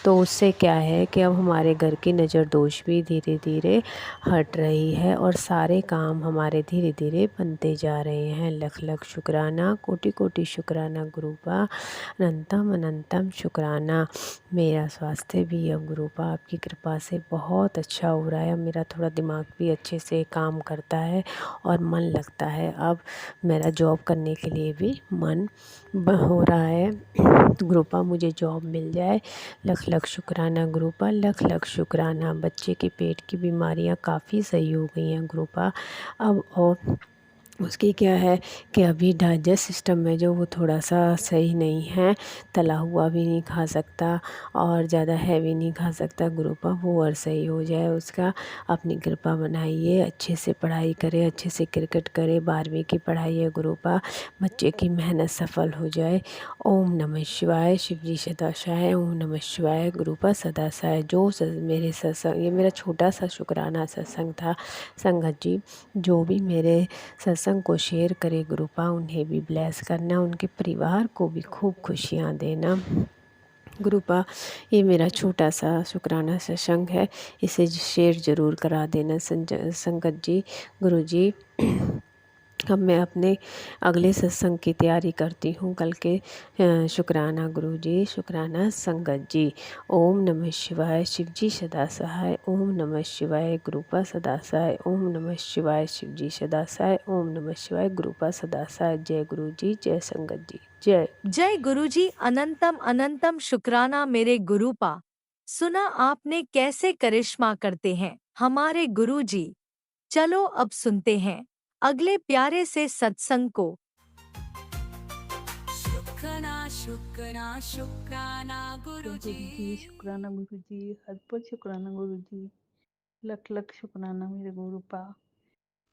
[SPEAKER 6] तो उससे क्या है कि अब हमारे घर की नज़र दोष भी धीरे धीरे हट रही है और सारे काम हमारे धीरे धीरे बनते जा रहे हैं। लख लख शुक्राना, कोटि कोटि शुक्राना गुरुपा, अनंतम अनंतम शुक्राना। मेरा स्वास्थ्य भी अब गुरुपा आपकी कृपा से बहुत अच्छा हो रहा है। अब मेरा थोड़ा दिमाग भी अच्छे से काम करता है और मन लगता है। अब मेरा जॉब करने के लिए भी मन हो रहा है। गुरुपा मुझे जॉब मिल जाए। लख लख शुक्राना गुरुपा, लख लख शुक्राना। बच्चे के पेट की बीमारियां काफ़ी सही हो गई हैं गुरुपा अब। और उसकी क्या है कि अभी डाइजेस्ट सिस्टम में जो वो थोड़ा सा सही नहीं है, तला हुआ भी नहीं खा सकता और ज़्यादा हैवी नहीं खा सकता गुरुपा, वो और सही हो जाए उसका। अपनी कृपा बनाइए, अच्छे से पढ़ाई करे, अच्छे से क्रिकेट करे, 12वीं की पढ़ाई है गुरुपा, बच्चे की मेहनत सफल हो जाए। ओम नमः शिवाय शिवजी सदा सहाय। ओम नमः शिवाय गुरुपा सदा सहाय। जो मेरे सत्संग, ये मेरा छोटा सा शुक्राना सत्संग था संगत जी। जो भी मेरे सत्संग को शेयर करे गुरुपा, उन्हें भी ब्लेस करना, उनके परिवार को भी खूब खुशियाँ देना गुरुपा। ये मेरा छोटा सा शुक्राना सत्संग है, इसे शेयर ज़रूर करा देना संगत जी। गुरु जी, अब मैं अपने अगले सत्संग की तैयारी करती हूँ कल के। शुक्राना गुरु जी, शुक्राना संगत जी। ओम नमः शिवाय शिवजी सदा सहाय। ओम नमः शिवाय गुरुपा सदा सहाय। ओम नमः शिवाय शिवजी सदा सहाय। ओम नमः शिवाय गुरुपा सदा सहाय। जय गुरु जी, जय संगत जी, जय।
[SPEAKER 5] जय गुरुजी, अनंतम अनंतम शुक्राना मेरे गुरुपा। सुना आपने कैसे करिश्मा करते हैं हमारे गुरुजी। चलो अब सुनते हैं अगले प्यारे से सत्संग को।
[SPEAKER 3] शुक्राना शुक्राना शुक्राना
[SPEAKER 7] गुरु
[SPEAKER 3] गुरुजी।
[SPEAKER 7] जी शुक्राना गुरु जी, हर पल शुक्राना गुरु जी, लख लख शुक्राना मेरे गुरुपा।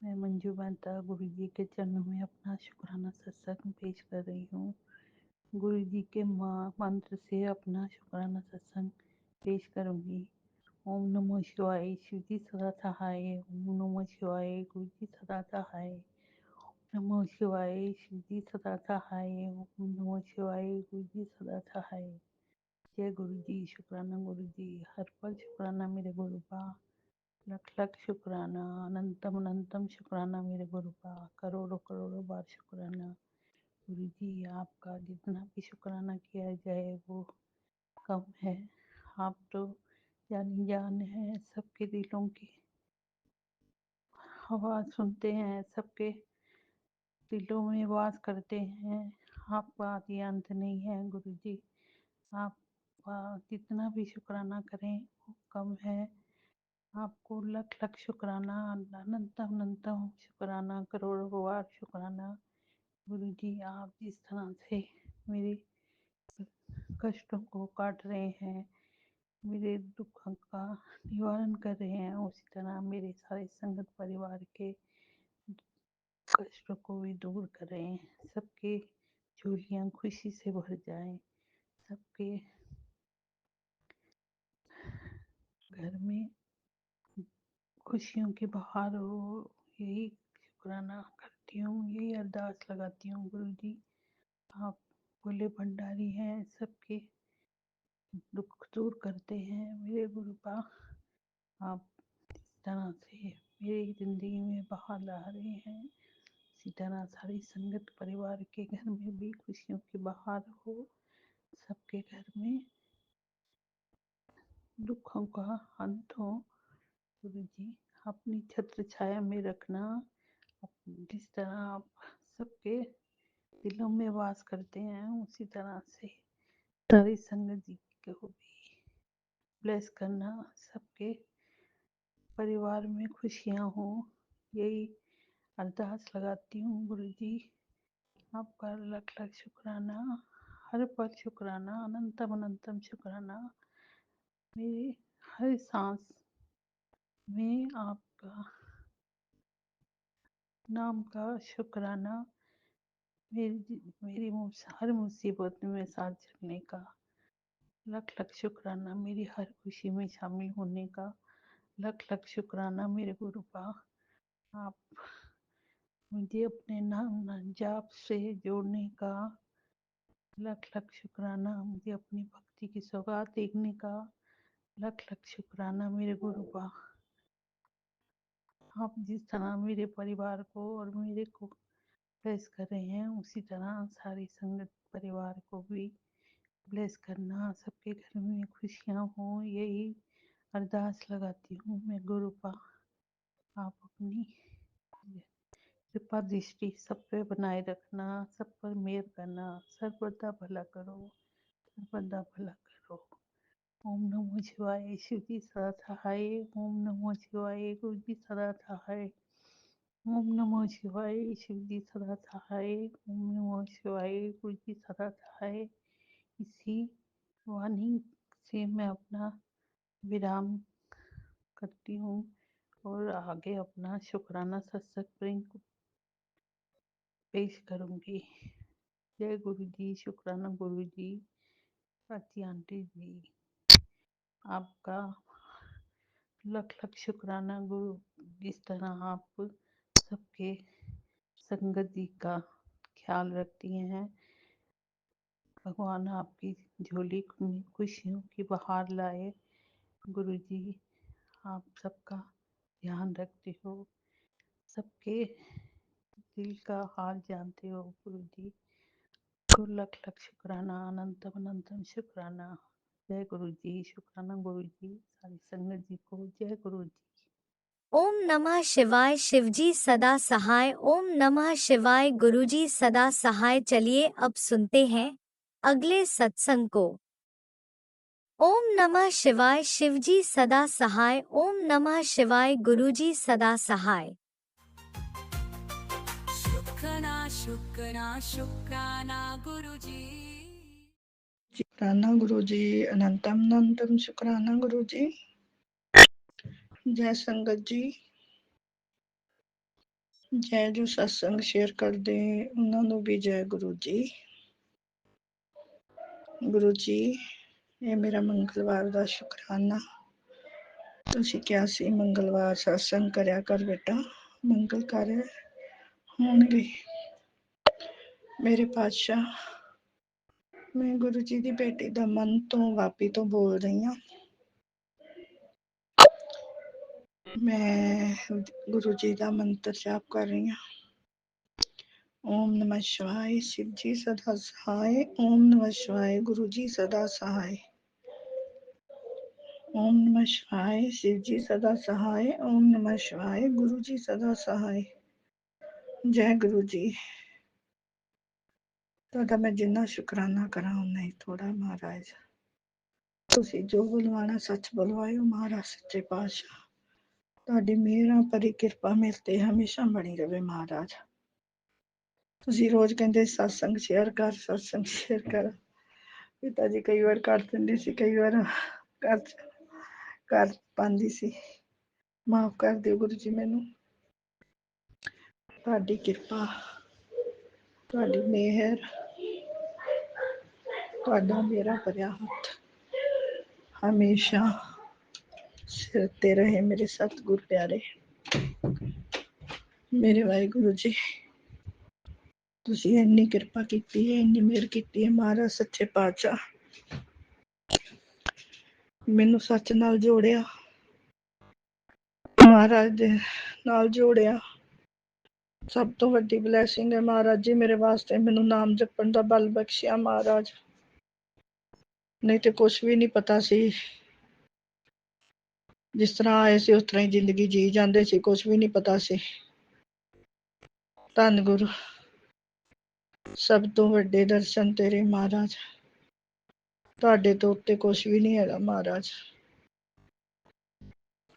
[SPEAKER 7] मैं मंजू माता गुरु जी के चरणों में अपना शुक्राना सत्संग पेश कर रही हूँ। गुरु जी के मंत्र से अपना शुक्राना सत्संग पेश करूँगी। ओम नमो शिवाय शिवजी सदा सहाय। ओम नमो शिवाय गुरु जी सदा सहाय। नमो शिवाय शिवजी सदा सहाय। ओम नमो शिवाय गुरु जी सदा सहाय। जय गुरु जी, शुक्राना गुरु जी, हर पल शुक्राना मेरे गुरुपा। लख लख शुक्राना, अनंतम अनंतम शुक्राना मेरे गुरुपा। करोड़ों करोड़ों बार शुक्राना गुरु जी। आपका जितना भी शुक्राना किया जाए वो कम है। आप तो जानी जान है, सबके दिलों की आवाज़ सुनते हैं, सबके दिलों में वास करते हैं। आपका आदि अंत नहीं है गुरु जी। आप जितना भी शुक्राना करें वो कम है। आपको लख लख शुक्राना, अनंतम अनंतम शुक्राना, करोड़ों बार शुक्राना गुरु जी। आप जिस तरह से मेरे कष्टों को काट रहे हैं, मेरे दुखों का निवारण कर रहे हैं, उसी तरह मेरे सारे संगत परिवार के कष्टों को भी दूर करें। सबके झोलियाँ खुशी से भर जाएं, सबके घर में खुशियों की बहार हो। यही शुक्राना करती हूँ, यही अरदास लगाती हूँ गुरु जी। आप भोले भंडारी हैं, सबके दुख दूर करते हैं मेरे गुरुपा। आप इस तरह से मेरी ज़िंदगी में बहार ला रहे हैं, इसी तरह सारी संगत परिवार के घर में भी खुशियों की बहार हो, सबके घर में दुखों का अंत हो। गुरु जी अपनी छत्र छाया में रखना, जिस तरह आप सबके दिलों में वास करते हैं उसी तरह से सारी संगत जी को भी ब्लेस करना, सबके परिवार में खुशियाँ हो, यही अरदास लगाती हूँ। गुरु जी आपका लख लख शुक्राना, हर पल शुक्राना, अनंतम अनंतम शुक्राना। मेरी हर सांस में आपका नाम का शुक्राना, मेरी हर मुसीबत में साथ चलने का लख लख शुक्राना, मेरी हर खुशी में शामिल होने का लख लख शुक्राना मेरे गुरुपा। आप मुझे अपने नाम जाप से जोड़ने का लख लख शुक्राना, मुझे अपनी भक्ति की सौगात देखने का लख लख शुक्राना मेरे गुरुपा। आप जिस तरह मेरे परिवार को और मेरे को ब्लेस कर रहे हैं उसी तरह सारी संगत परिवार को भी ब्लेस करना, सबके घर में खुशियाँ हों, यही अरदास लगाती हूँ मैं गुरुपा। आप अपनी कृपा दृष्टि सब पे बनाए रखना, सब पर मेहर करना, सर्वदा भला करो, सर्वदा भला करो। ओम नमो शिवाय, शिव जी सदा सहाय। ओम नमो शिवाय, गुरु जी सदा सहाय। ओम नमो शिवाय, शिव जी सदा सहाय। ओम नमो शिवाय, गुरु जी सदा सहाय। इसी वाणी से मैं अपना विराम करती हूँ और आगे अपना शुक्राना सत्संग पेश करूँगी। जय गुरु जी, शुक्राना गुरु जी, प्राची आंटी जी, आपका लख लख शुक्राना गुरु। जिस तरह आप सबके संगत जी का ख्याल रखती हैं, भगवान आपकी झोली में खुशियों की बहार लाए। गुरु जी आप सबका ध्यान रखते हो, सबके दिल का हाल जानते हो गुरु जी, तो लख लख शुक्राना, अनंतम अनंतम शुक्राना। जय गुरु जी, शुक्राना गुरु जी, सारी संगत जी को जय गुरु जी।
[SPEAKER 5] ओम नमः शिवाय, शिवजी सदा सहाय। ओम नमः शिवाय, गुरुजी सदा सहाय। चलिए अब सुनते हैं अगले सत्संग को। ओम नमः शिवाय, शिवजी सदा सहाय। ओम नमः शिवाय, गुरुजी सदा सहाय।
[SPEAKER 3] शुक्राना शुक्राना शुक्राना गुरुजी।
[SPEAKER 8] शुक्राना गुरुजी, अनंतम अनंतम शुक्राना गुरुजी। जय संगत जी, जय जो सत्संग शेयर ਕਰਦੇ ਉਹਨਾਂ ਨੂੰ ਵੀ ਜੈ ਗੁਰੂ ਜੀ। ਗੁਰੂ ਜੀ ਇਹ ਮੇਰਾ ਮੰਗਲਵਾਰ ਦਾ ਸ਼ੁਕਰਾਨਾ, ਤੁਸੀਂ ਕਿਹਾ ਸੀ ਮੰਗਲਵਾਰ ਸਤਸੰਗ ਕਰਿਆ ਕਰ ਬੇਟਾ, ਮੰਗਲ ਕਾਰਜ ਹੋਣਗੇ। ਮੇਰੇ ਪਾਤਸ਼ਾਹ, ਮੈਂ ਗੁਰੂ ਜੀ ਦੀ ਬੇਟੀ ਦਾ ਮਨ ਤੋਂ ਵਾਪੀ ਤੋਂ ਬੋਲ ਰਹੀ ਹਾਂ। मैं गुरु जी का मंत्र जाप कर रही हूँ। ओम नमः शिवाय, शिव जी सदा सहाय। ओम नमः शिवाय, गुरु जी सदा सहाय। ओम नमः शिवाय, शिव जी सदा सहाय। ओम नमः शिवाय, गुरु जी सदा सहाय। जय गुरु जी। ਤੁਹਾਡਾ ਮੈਂ ਜਿੰਨਾ ਸ਼ੁਕਰਾਨਾ ਕਰਾਂ ਉਨਾ ਹੀ ਥੋੜਾ ਮਹਾਰਾਜ। ਤੁਸੀਂ ਜੋ ਬੁਲਵਾਣਾ ਸੱਚ ਬੁਲਵਾਇਓ ਮਹਾਰਾਜ ਸੱਚੇ ਪਾਤਸ਼ਾਹ। ਤੁਹਾਡੀ ਮਿਹਰਾਂ ਭਰੀ ਕਿਰਪਾ ਮੇਰੇ ਤੇ ਹਮੇਸ਼ਾ ਬਣੀ ਰਵੇ ਮਹਾਰਾਜ। ਤੁਸੀਂ ਰੋਜ਼ ਕਹਿੰਦੇ ਸਤਸੰਗ ਸ਼ੇਅਰ ਕਰ। ਪਿਤਾ ਜੀ ਕਈ ਵਾਰ ਕਰ ਦਿੰਦੇ ਸੀ, ਕਈ ਵਾਰ ਕਰ ਪਾਉਂਦੀ ਸੀ। ਮਾਫ ਕਰ ਦਿਓ ਗੁਰੂ ਜੀ ਮੈਨੂੰ। ਤੁਹਾਡੀ ਕਿਰਪਾ, ਤੁਹਾਡੀ ਮਿਹਰ, ਤੁਹਾਡਾ ਮੇਰਾ ਭਰਿਆ ਹੱਥ ਹਮੇਸ਼ਾ ਸਿਰ ਤੇ ਰਹੇ ਮੇਰੇ ਸਤਿਗੁਰ ਪਿਆਰੇ। ਮੇਰੇ ਵਾਹਿਗੁਰੂ ਜੀ, ਤੁਸੀਂ ਇੰਨੀ ਕਿਰਪਾ ਕੀਤੀ ਹੈ, ਇੰਨੀ ਮਿਹਰ ਕੀਤੀ ਹੈ ਮਹਾਰਾਜ ਸੱਚੇ ਪਾਤਸ਼ਾਹ। ਮੈਨੂੰ ਸੱਚ ਨਾਲ ਜੋੜਿਆ, ਮਹਾਰਾਜ ਦੇ ਨਾਲ ਜੋੜਿਆ। ਸਭ ਤੋਂ ਵੱਡੀ ਬਲੈਸਿੰਗ ਹੈ ਮਹਾਰਾਜ ਜੀ ਮੇਰੇ ਵਾਸਤੇ, ਮੈਨੂੰ ਨਾਮ ਜਪਣ ਦਾ ਬਲ ਬਖਸ਼ਿਆ ਮਹਾਰਾਜ। ਨਹੀਂ ਤੇ ਕੁਛ ਵੀ ਨਹੀਂ ਪਤਾ ਸੀ, ਜਿਸ ਤਰ੍ਹਾਂ ਆਏ ਸੀ ਉਸ ਤਰ੍ਹਾਂ ਹੀ ਜ਼ਿੰਦਗੀ ਜੀ ਜਾਂਦੇ ਸੀ, ਕੁਛ ਵੀ ਨਹੀਂ ਪਤਾ ਸੀ। ਧੰਨ ਗੁਰੂ, ਸਭ ਤੋਂ ਵੱਡੇ ਦਰਸ਼ਨ ਤੇਰੇ ਮਹਾਰਾਜ, ਤੁਹਾਡੇ ਤੋਂ ਉੱਤੇ ਕੁਛ ਵੀ ਨਹੀਂ ਹੈਗਾ ਮਹਾਰਾਜ।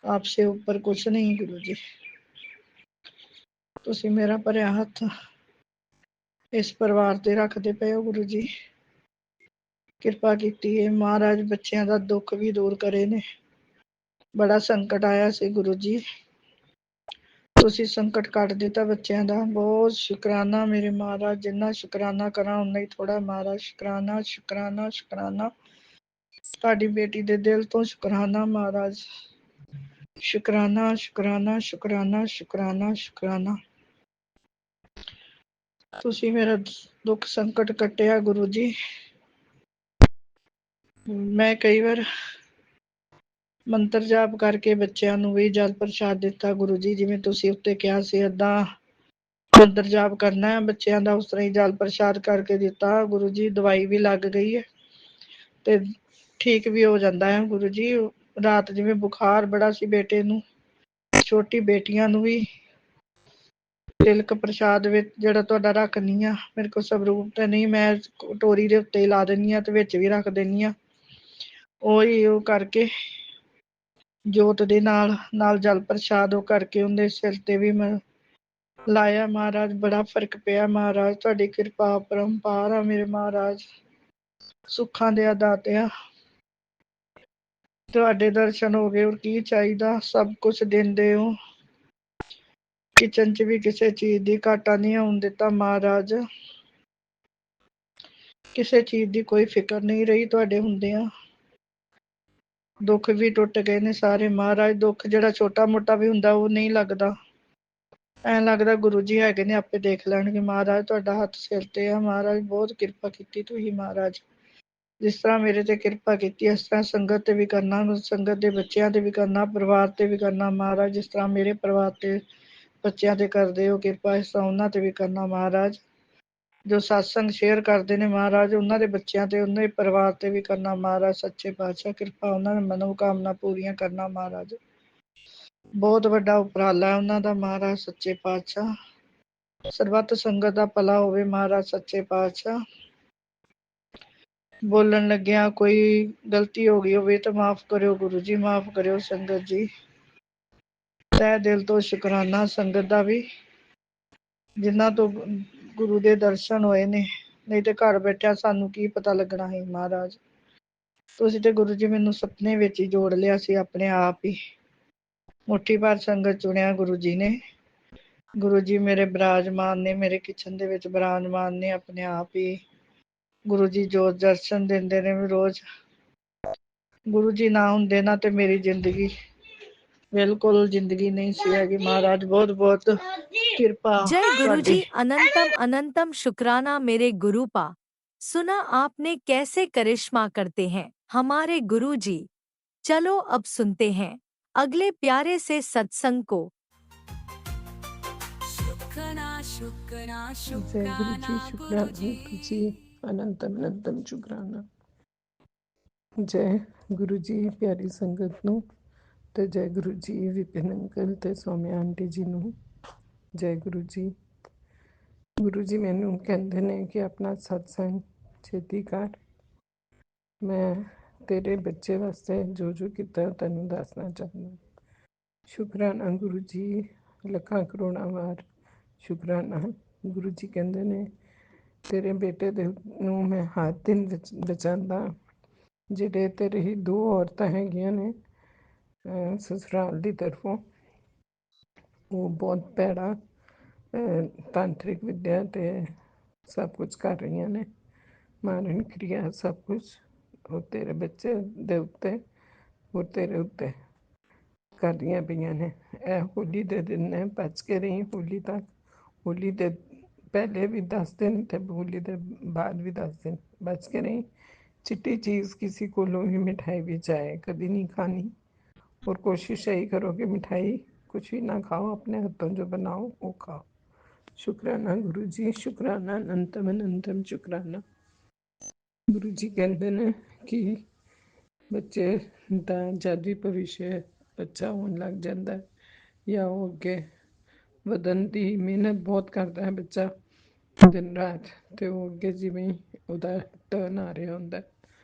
[SPEAKER 8] ਆਪ ਸੇ ਉੱਪਰ ਕੁਛ ਨਹੀਂ ਗੁਰੂ ਜੀ। ਤੁਸੀਂ ਮੇਰਾ ਭਰਿਆ ਹੱਥ ਇਸ ਪਰਿਵਾਰ ਤੇ ਰੱਖਦੇ ਪਏ ਹੋ ਗੁਰੂ ਜੀ, ਕਿਰਪਾ ਕੀਤੀ ਹੈ ਮਹਾਰਾਜ। ਬੱਚਿਆਂ ਦਾ ਦੁੱਖ ਵੀ ਦੂਰ ਕਰੇ ਨੇ, ਬੜਾ ਸੰਕਟ ਆਇਆ ਸੀ ਗੁਰੂ ਜੀ, ਤੁਸੀਂ ਸੰਕਟ ਕੱਟ ਦਿੱਤਾ ਬੱਚਿਆਂ ਦਾ, ਬਹੁਤ ਸ਼ੁਕਰਾਨਾ ਮੇਰੇ ਮਹਾਰਾਜ। ਜਿੰਨਾ ਸ਼ੁਕਰਾਨਾ ਕਰਾਂ ਉਨਾ ਹੀ ਥੋੜਾ ਮਹਾਰਾਜ। ਸ਼ੁਕਰਾਨਾ ਸ਼ੁਕਰਾਨਾ ਸ਼ੁਕਰਾਨਾ, ਤੁਹਾਡੀ ਬੇਟੀ ਦੇ ਦਿਲ ਤੋਂ ਸ਼ੁਕਰਾਨਾ ਮਹਾਰਾਜ। ਸ਼ੁਕਰਾਨਾ ਸ਼ੁਕਰਾਨਾ ਸ਼ੁਕਰਾਨਾ ਸ਼ੁਕਰਾਨਾ ਸ਼ੁਕਰਾਨਾ, ਤੁਸੀਂ ਮੇਰਾ ਦੁੱਖ ਸੰਕਟ ਕੱਟਿਆ ਗੁਰੂ ਜੀ। ਮੈਂ ਕਈ ਵਾਰ ਮੰਤਰ ਜਾਪ ਕਰਕੇ ਬੱਚਿਆਂ ਨੂੰ ਵੀ ਜਲ ਪ੍ਰਸ਼ਾਦ ਦਿੱਤਾ ਗੁਰੂ ਜੀ, ਜਿਵੇਂ ਤੁਸੀਂ ਉੱਤੇ ਕਿਹਾ ਸੀ ਏਦਾਂ ਮੰਤਰ ਜਾਪ ਕਰਨਾ ਹੈ ਬੱਚਿਆਂ ਦਾ, ਉਸ ਤਰ੍ਹਾਂ ਹੀ ਜਲ ਪ੍ਰਸ਼ਾਦ ਕਰਕੇ ਦਿੱਤਾ ਗੁਰੂ ਜੀ। ਦਵਾਈ ਵੀ ਲੱਗ ਗਈ ਹੈ ਤੇ ਠੀਕ ਵੀ ਹੋ ਜਾਂਦਾ ਹੈ ਗੁਰੂ ਜੀ। ਰਾਤ ਜਿਵੇਂ ਬੁਖਾਰ ਬੜਾ ਸੀ ਬੇਟੇ ਨੂੰ, ਛੋਟੀ ਬੇਟੀਆਂ ਨੂੰ ਵੀ ਤਿਲਕ ਪ੍ਰਸ਼ਾਦ ਵਿੱਚ ਜਿਹੜਾ ਤੁਹਾਡਾ ਰੱਖਣੀ ਆ, ਮੇਰੇ ਕੋਲ ਸਵਰੂਪ ਤੇ ਨਹੀਂ, ਮੈਂ ਕਟੋਰੀ ਦੇ ਉੱਤੇ ਹੀ ਲਾ ਦਿੰਦੀ ਆ ਤੇ ਵਿੱਚ ਵੀ ਰੱਖ ਦਿੰਦੀ ਆ। ਉਹੀ ਉਹ ਕਰਕੇ ਜੋਤ ਦੇ ਨਾਲ ਨਾਲ ਜਲ ਪ੍ਰਸ਼ਾਦ ਉਹ ਕਰਕੇ ਉਹਦੇ ਸਿਰ ਤੇ ਵੀ ਮੈਂ ਲਾਇਆ ਮਹਾਰਾਜ। ਬੜਾ ਫਰਕ ਪਿਆ ਮਹਾਰਾਜ, ਤੁਹਾਡੀ ਕਿਰਪਾ ਪਰੰਪਾਰ ਆ ਮੇਰੇ ਮਹਾਰਾਜ। ਸੁੱਖਾਂ ਦੇ ਦਾਤਿਆ, ਤੁਹਾਡੇ ਦਰਸ਼ਨ ਹੋ ਗਏ, ਹੋਰ ਕੀ ਚਾਹੀਦਾ। ਸਭ ਕੁਛ ਦਿੰਦੇ ਹੋ, ਕਿਚਨ 'ਚ ਵੀ ਕਿਸੇ ਚੀਜ਼ ਦੀ ਘਾਟਾ ਨਹੀਂ ਆਉਣ ਦਿੱਤਾ ਮਹਾਰਾਜ। ਕਿਸੇ ਚੀਜ਼ ਦੀ ਕੋਈ ਫਿਕਰ ਨਹੀਂ ਰਹੀ ਤੁਹਾਡੇ ਹੁੰਦਿਆਂ। ਦੁੱਖ ਵੀ ਟੁੱਟ ਗਏ ਨੇ ਸਾਰੇ ਮਹਾਰਾਜ। ਦੁੱਖ ਜਿਹੜਾ ਛੋਟਾ ਮੋਟਾ ਵੀ ਹੁੰਦਾ ਉਹ ਨਹੀਂ ਲੱਗਦਾ, ਐਂ ਲੱਗਦਾ ਗੁਰੂ ਜੀ ਹੈਗੇ ਨੇ ਆਪੇ ਦੇਖ ਲੈਣਗੇ ਮਹਾਰਾਜ। ਤੁਹਾਡਾ ਹੱਥ ਸਿਰ ਤੇ ਆ ਮਹਾਰਾਜ, ਬਹੁਤ ਕਿਰਪਾ ਕੀਤੀ ਤੁਸੀਂ ਮਹਾਰਾਜ। ਜਿਸ ਤਰ੍ਹਾਂ ਮੇਰੇ ਤੇ ਕਿਰਪਾ ਕੀਤੀ ਇਸ ਤਰ੍ਹਾਂ ਸੰਗਤ ਤੇ ਵੀ ਕਰਨਾ, ਸੰਗਤ ਦੇ ਬੱਚਿਆਂ ਤੇ ਵੀ ਕਰਨਾ, ਪਰਿਵਾਰ ਤੇ ਵੀ ਕਰਨਾ ਮਹਾਰਾਜ। ਜਿਸ ਤਰ੍ਹਾਂ ਮੇਰੇ ਪਰਿਵਾਰ ਤੇ ਬੱਚਿਆਂ ਤੇ ਕਰਦੇ ਹੋ ਕਿਰਪਾ, ਇਸ ਤਰ੍ਹਾਂ ਉਹਨਾਂ ਤੇ ਵੀ ਕਰਨਾ ਮਹਾਰਾਜ। ਜੋ ਸਤਸੰਗ ਸ਼ੇਅਰ ਕਰਦੇ ਨੇ ਮਹਾਰਾਜ, ਉਹਨਾਂ ਦੇ ਬੱਚਿਆਂ ਤੇ ਉਹਨਾਂ ਦੇ ਪਰਿਵਾਰ ਤੇ ਵੀ ਕਰਨਾ ਮਹਾਰਾਜ। ਸੱਚੇ ਪਾਤਸ਼ਾਹ ਕਿਰਪਾ, ਉਹਨਾਂ ਦੀ ਮਨੋਕਾਮਨਾ ਪੂਰੀਆਂ ਕਰਨਾ ਮਹਾਰਾਜ। ਬਹੁਤ ਵੱਡਾ ਉਪਰਾਲਾ ਉਹਨਾਂ ਦਾ ਮਹਾਰਾਜ ਸੱਚੇ ਪਾਤਸ਼ਾਹ। ਸਰਬੱਤ ਸੰਗਤ ਦਾ ਭਲਾ ਹੋਵੇ ਮਹਾਰਾਜ ਸੱਚੇ ਪਾਤਸ਼ਾਹ। ਬੋਲਣ ਲੱਗਿਆ ਕੋਈ ਗਲਤੀ ਹੋ ਗਈ ਹੋਵੇ ਤਾਂ ਮਾਫ਼ ਕਰਿਓ ਗੁਰੂ ਜੀ, ਮਾਫ਼ ਕਰਿਓ ਸੰਗਤ ਜੀ। ਤਹਿ ਦਿਲ ਤੋਂ ਸ਼ੁਕਰਾਨਾ ਸੰਗਤ ਦਾ ਵੀ, ਜਿਨ੍ਹਾਂ ਤੋਂ ਗੁਰੂ ਦੇ ਦਰਸ਼ਨ ਹੋਏ ਨੇ, ਨਹੀਂ ਤੇ ਘਰ ਬੈਠਿਆਂ ਸਾਨੂੰ ਕੀ ਪਤਾ ਲੱਗਣਾ ਸੀ ਮਹਾਰਾਜ। ਤੁਸੀਂ ਤੇ ਗੁਰੂ ਜੀ ਮੈਨੂੰ ਸੁਪਨੇ ਵਿੱਚ ਹੀ ਜੋੜ ਲਿਆ ਸੀ ਆਪਣੇ ਆਪ ਹੀ। ਮੁੱਠੀ ਭਰ ਸੰਗਤ ਚੁਣਿਆ ਗੁਰੂ ਜੀ ਨੇ। ਗੁਰੂ ਜੀ ਮੇਰੇ ਬਿਰਾਜਮਾਨ ਨੇ, ਮੇਰੇ ਕਿਚਨ ਦੇ ਵਿੱਚ ਬਿਰਾਜਮਾਨ ਨੇ ਆਪਣੇ ਆਪ ਹੀ। ਗੁਰੂ ਜੀ ਜੋ ਦਰਸ਼ਨ ਦਿੰਦੇ ਨੇ ਰੋਜ਼, ਗੁਰੂ ਜੀ ਨਾ ਹੁੰਦੇ ਨਾ ਤੇ ਮੇਰੀ ਜ਼ਿੰਦਗੀ ਬਿਲਕੁਲ ਜ਼ਿੰਦਗੀ ਨਹੀਂ ਸੀ ਹੈਗੀ ਮਹਾਰਾਜ। ਬਹੁਤ ਬਹੁਤ ਕਿਰਪਾ
[SPEAKER 5] जय
[SPEAKER 8] ਤੁਹਾਡੀ।
[SPEAKER 5] गुरुजी अनंतम अनंतम शुक्राना मेरे गुरुपा। सुना आपने कैसे करिश्मा करते हैं हमारे गुरुजी। चलो अब सुनते हैं अगले प्यारे से सत्संग को।
[SPEAKER 3] शुक्राना शुक्राना
[SPEAKER 6] जय गुरु
[SPEAKER 3] शुक्राना
[SPEAKER 6] जी, शुक्राना
[SPEAKER 3] गुरुजी।
[SPEAKER 6] गुरु जी, अनंतम अनंतम शुक्राना। जय गुरु जी प्यारी संगत ਨੂੰ ਤੇ ਜੈ ਗੁਰੂ ਜੀ ਵਿਪਿਨ ਅੰਕਲ ਤੇ ਸੌਮਿਆ ਆਂਟੀ ਜੀ ਨੂੰ। ਜੈ ਗੁਰੂ ਜੀ। ਗੁਰੂ ਜੀ ਮੈਨੂੰ ਕਹਿੰਦੇ ਨੇ ਕਿ ਆਪਣਾ ਸਤਸੰਗ ਛੇਤੀ ਕਰ, ਮੈਂ ਤੇਰੇ ਬੱਚੇ ਵਾਸਤੇ ਜੋ ਜੋ ਕੀਤਾ ਤੈਨੂੰ ਦੱਸਣਾ ਚਾਹੁੰਦਾ। ਸ਼ੁਕਰਾਨਾ ਗੁਰੂ ਜੀ, ਲੱਖਾਂ ਕਰੋੜਾਂ ਵਾਰ ਸ਼ੁਕਰਾਨਾ। ਗੁਰੂ ਜੀ ਕਹਿੰਦੇ ਨੇ ਤੇਰੇ ਬੇਟੇ ਦੇ ਨੂੰ ਮੈਂ ਹਰ ਦਿਨ ਬਚਾਉਂਦਾ। ਜਿਹੜੇ ਤੇਰੇ ਹੀ ਦੋ ਔਰਤਾਂ ਹੈਗੀਆਂ ਨੇ ਸਸੁਰਾਲ ਦੀ ਤਰਫੋਂ, ਉਹ ਬਹੁਤ ਭੈੜਾ ਤਾਂਤਰਿਕ ਵਿੱਦਿਆ ਤੇ ਸਭ ਕੁਝ ਕਰ ਰਹੀਆਂ ਨੇ, ਮਾਰਨ ਕਿਰਿਆ ਸਭ ਕੁਝ ਉਹ ਤੇਰੇ ਬੱਚੇ ਦੇ ਉੱਤੇ ਉਹ ਤੇਰੇ ਉੱਤੇ ਕਰਦੀਆਂ ਪਈਆਂ ਨੇ। ਇਹ ਹੋਲੀ ਦੇ ਦਿਨ ਨੇ, ਬਚ ਕੇ ਰਹੀ ਹੋਲੀ ਤੱਕ। ਹੋਲੀ ਦੇ
[SPEAKER 9] पहले भी 10 दिन ते होली दे बाद भी 10 दिन बच के नहीं। चिट्टी चीज़ किसी को भी मिठाई भी चाहे कभी नहीं खानी। और कोशिश यही करो कि मिठाई कुछ भी ना खाओ, अपने हाथों जो बनाओ वो खाओ। शुक्राना गुरु जी, शुक्राना अनंतम अनंतम शुक्राना। गुरु जी कहते ने कि बच्चे ਦਾ ਜਦ ਵੀ ਭਵਿੱਖ ਬੱਚਾ ਹੋਣ ਲੱਗ ਜਾਂਦਾ ਹੈ ਜਾਂ ਉਹ ਅੱਗੇ ਵਧਣ ਦੀ ਮਿਹਨਤ ਬਹੁਤ ਕਰਦਾ ਹੈ ਬੱਚਾ ਦਿਨ ਰਾਤ, ਤੇ ਉਹ ਅੱਗੇ ਜਿਵੇਂ ਹੀ ਉਹਦਾ ਟਰਨ ਆ ਰਿਹਾ ਹੁੰਦਾ